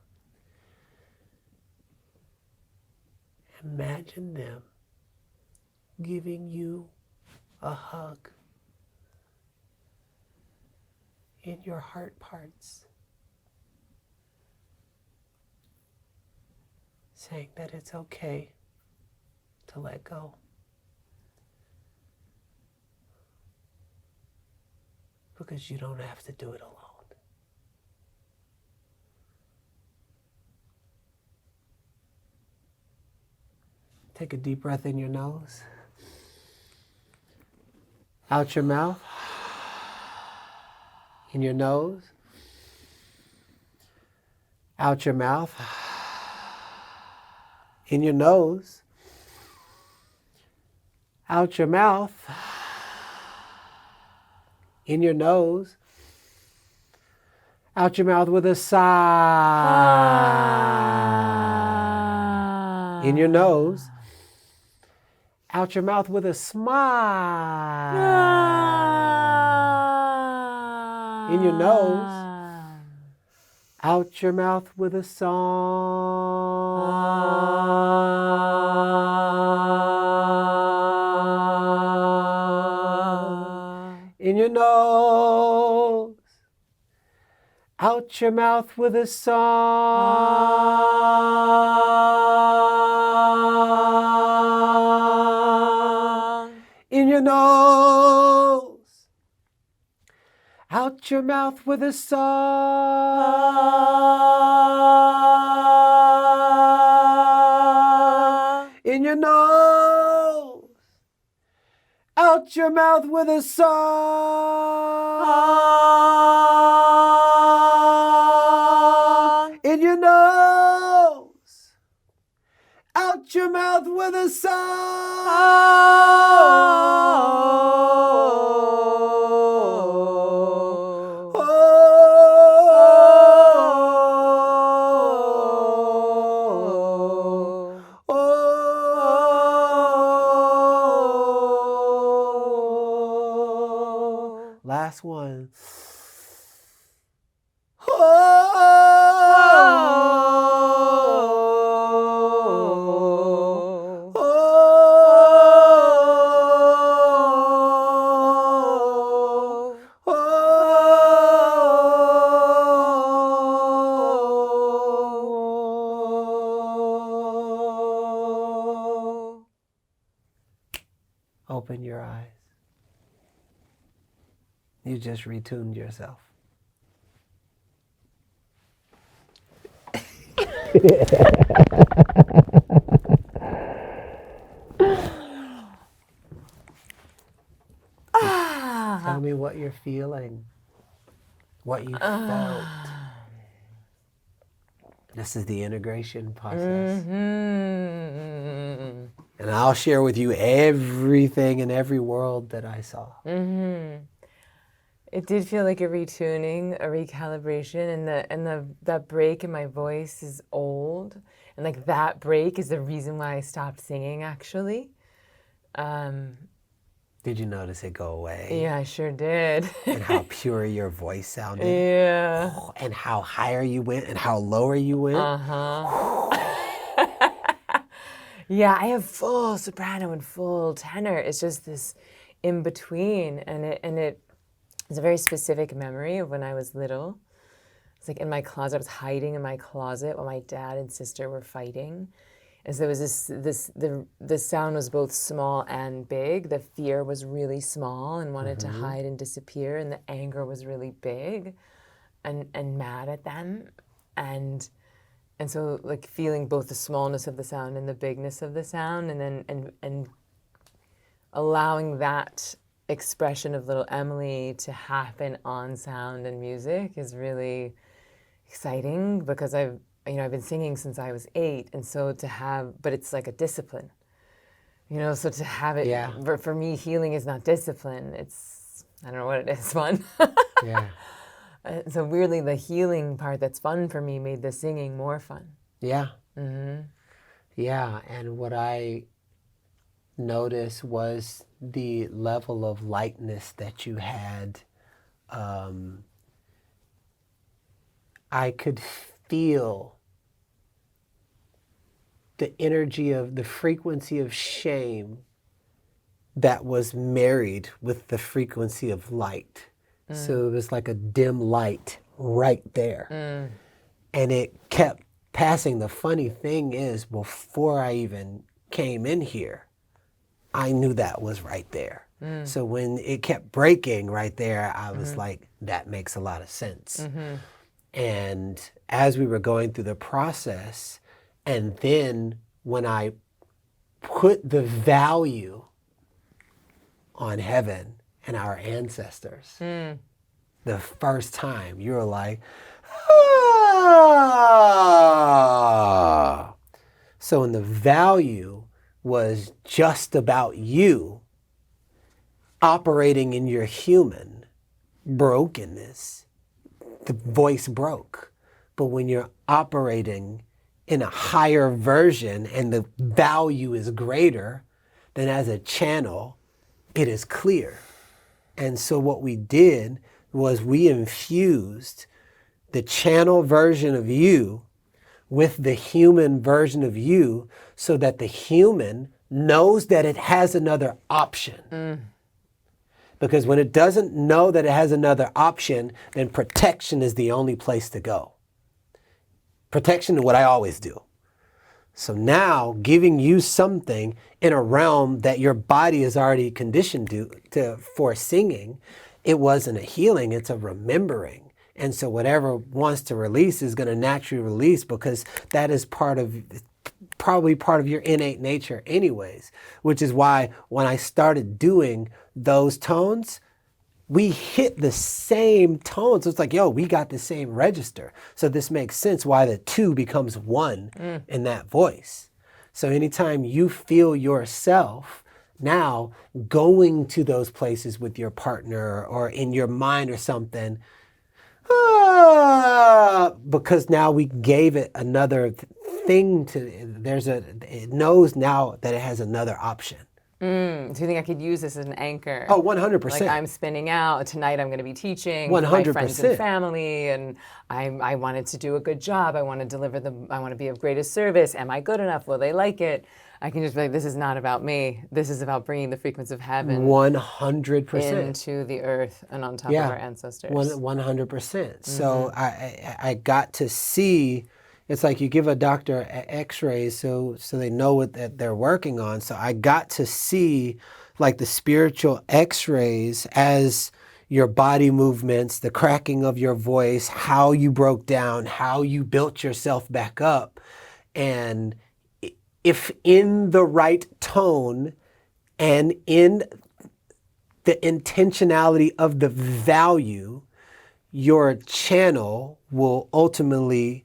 Speaker 2: Imagine them giving you a hug in your heart parts, saying that it's okay to let go. Because you don't have to do it alone. Take a deep breath in your nose. Out your mouth. In your nose. Out your mouth. In your nose. Out your mouth. In your nose. Out your mouth with a sigh. In your nose. Out your mouth with a smile. In your nose. Out your mouth with a song. In your nose. Out your mouth with a song. In your nose. Out your mouth with a song. In your nose, out your mouth with a song. In your nose, out your mouth with a Last one. Open your eyes. You just retuned yourself. Tell me what you're feeling, what you felt. This is the integration process. And I'll share with you everything in every world that I saw.
Speaker 1: It did feel like a retuning, a recalibration, and that break in my voice is old, and like that break is the reason why I stopped singing. Actually,
Speaker 2: did you notice it go away?
Speaker 1: Yeah, I sure did.
Speaker 2: And how pure your voice sounded.
Speaker 1: Yeah.
Speaker 2: Oh, and how higher you went, and how lower you went.
Speaker 1: Yeah, I have full soprano and full tenor. It's just this in between, and it's a very specific memory of when I was little. It's like in my closet. I was hiding in my closet while my dad and sister were fighting. And so there was the sound was both small and big. The fear was really small and wanted to hide and disappear, and the anger was really big, and mad at them, and so like feeling both the smallness of the sound and the bigness of the sound, and then and allowing that expression of little Emily to happen on sound and music is really exciting, because I've been singing since I was 8, and so to have, but it's like a discipline, so to have it, for me, healing is not discipline, it's, I don't know what it is, fun.
Speaker 2: Yeah.
Speaker 1: So weirdly, the healing part that's fun for me made the singing more fun.
Speaker 2: Yeah. Yeah, and what I noticed was the level of lightness that you had. I could feel the energy of the frequency of shame that was married with the frequency of light. So it was like a dim light right there. And it kept passing. The funny thing is, before I even came in here, I knew that was right there. So when it kept breaking right there, I was like, that makes a lot of sense. And as we were going through the process, and then when I put the value on heaven and our ancestors, the first time, you were like, ah. So when the value was just about you operating in your human brokenness, the voice broke. But when you're operating in a higher version and the value is greater, then as a channel, it is clear. And so what we did was we infused the channel version of you with the human version of you, so that the human knows that it has another option. Because when it doesn't know that it has another option, then protection is the only place to go. Protection is what I always do. So now, giving you something in a realm that your body is already conditioned for singing, it wasn't a healing, it's a remembering. And so whatever wants to release is going to naturally release, because that is part of probably part of your innate nature anyways, which is why when I started doing those tones, we hit the same tones. So it's like, yo, we got the same register. So this makes sense why the 2 becomes 1 in that voice. So anytime you feel yourself now going to those places with your partner or in your mind or something, because now we gave it another thing it knows now that it has another option.
Speaker 1: Do you think I could use this as an anchor?
Speaker 2: Oh, 100%.
Speaker 1: Like I'm spinning out. Tonight I'm going to be teaching
Speaker 2: 100%.
Speaker 1: my friends and family, and I wanted to do a good job. I want to deliver I want to be of greatest service. Am I good enough? Will they like it? I can just be like, this is not about me. This is about bringing the frequency of heaven
Speaker 2: 100%
Speaker 1: into the earth and on top of our ancestors.
Speaker 2: 100%. So I got to see. It's like you give a doctor x-rays so they know what that they're working on. So I got to see like the spiritual x-rays as your body movements, the cracking of your voice, how you broke down, how you built yourself back up. And if in the right tone and in the intentionality of the value, your channel will ultimately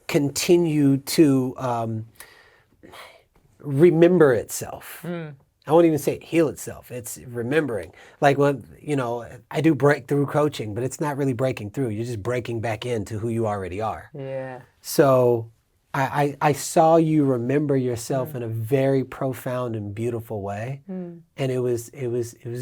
Speaker 2: continue to remember itself. I won't even say heal itself. It's remembering. Like when, I do breakthrough coaching, but it's not really breaking through. You're just breaking back into who you already are.
Speaker 1: Yeah.
Speaker 2: So I saw you remember yourself in a very profound and beautiful way. And it was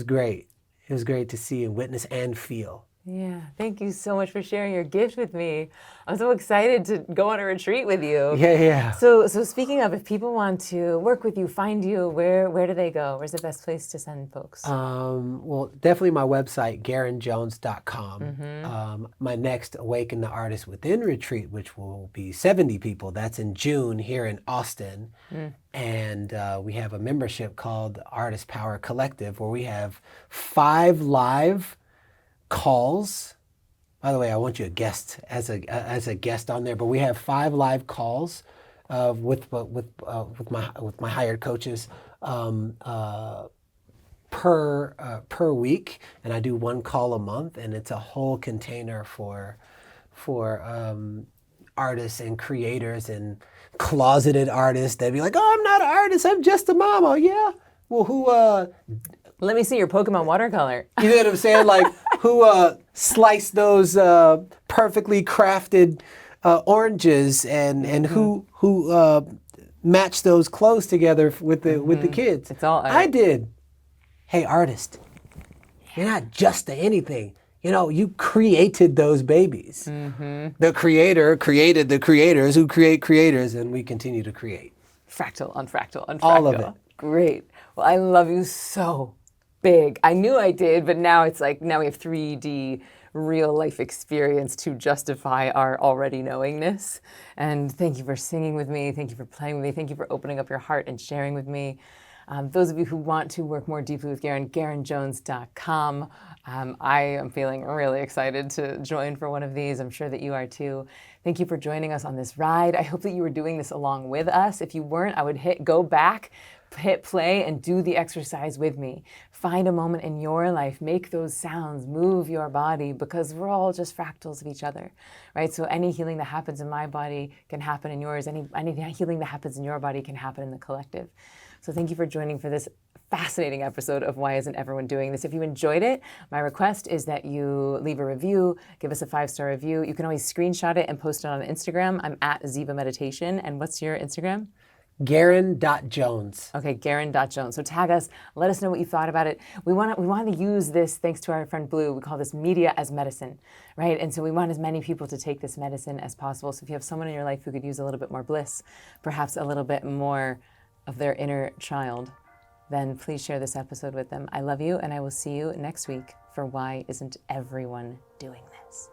Speaker 2: great. It was great to see and witness and feel.
Speaker 1: Yeah, thank you so much for sharing your gift with me. I'm so excited to go on a retreat with you.
Speaker 2: Yeah.
Speaker 1: So speaking of, if people want to work with you, find you, where do they go? Where's the best place to send folks?
Speaker 2: Well, definitely my website, GarrainJones.com. My next Awaken the Artist Within retreat, which will be 70 people, that's in June here in Austin. And we have a membership called Artist Power Collective, where we have 5 live calls. By the way, I want you a guest as a guest on there, but we have 5 live calls with my hired coaches per week, and I do 1 call a month, and it's a whole container for artists and creators and closeted artists. They'd be like, "Oh, I'm not an artist. I'm just a mom." Oh, yeah. Well, who?
Speaker 1: Let me see your Pokemon watercolor.
Speaker 2: You know what I'm saying? Like, who sliced those perfectly crafted oranges, and who matched those clothes together with the kids?
Speaker 1: It's all art.
Speaker 2: I did. Hey, artist, you're not just a anything. You created those babies. The creator created the creators who create creators, and we continue to create.
Speaker 1: Fractal on fractal on fractal.
Speaker 2: All of it.
Speaker 1: Great. Well, I love you so big. I knew I did, but now it's like, now we have 3D real life experience to justify our already knowingness. And thank you for singing with me. Thank you for playing with me. Thank you for opening up your heart and sharing with me. Those of you who want to work more deeply with Garrain, GarrainJones.com. I am feeling really excited to join for one of these. I'm sure that you are too. Thank you for joining us on this ride. I hope that you were doing this along with us. If you weren't, I would go back, hit play, and do the exercise with me. Find a moment in your life, make those sounds, move your body, because we're all just fractals of each other, right? So any healing that happens in my body can happen in yours. Any healing that happens in your body can happen in the collective. So thank you for joining for this fascinating episode of Why Isn't Everyone Doing This? If you enjoyed it, my request is that you leave a review, give us a 5-star review. You can always screenshot it and post it on Instagram. I'm at Ziva Meditation. And what's your Instagram?
Speaker 2: Garrain.Jones.
Speaker 1: Okay, Garrain.Jones. So tag us, let us know what you thought about it. We want to use this, thanks to our friend Blue, we call this media as medicine, right? And so we want as many people to take this medicine as possible. So if you have someone in your life who could use a little bit more bliss, perhaps a little bit more of their inner child, then please share this episode with them. I love you, and I will see you next week for Why Isn't Everyone Doing This?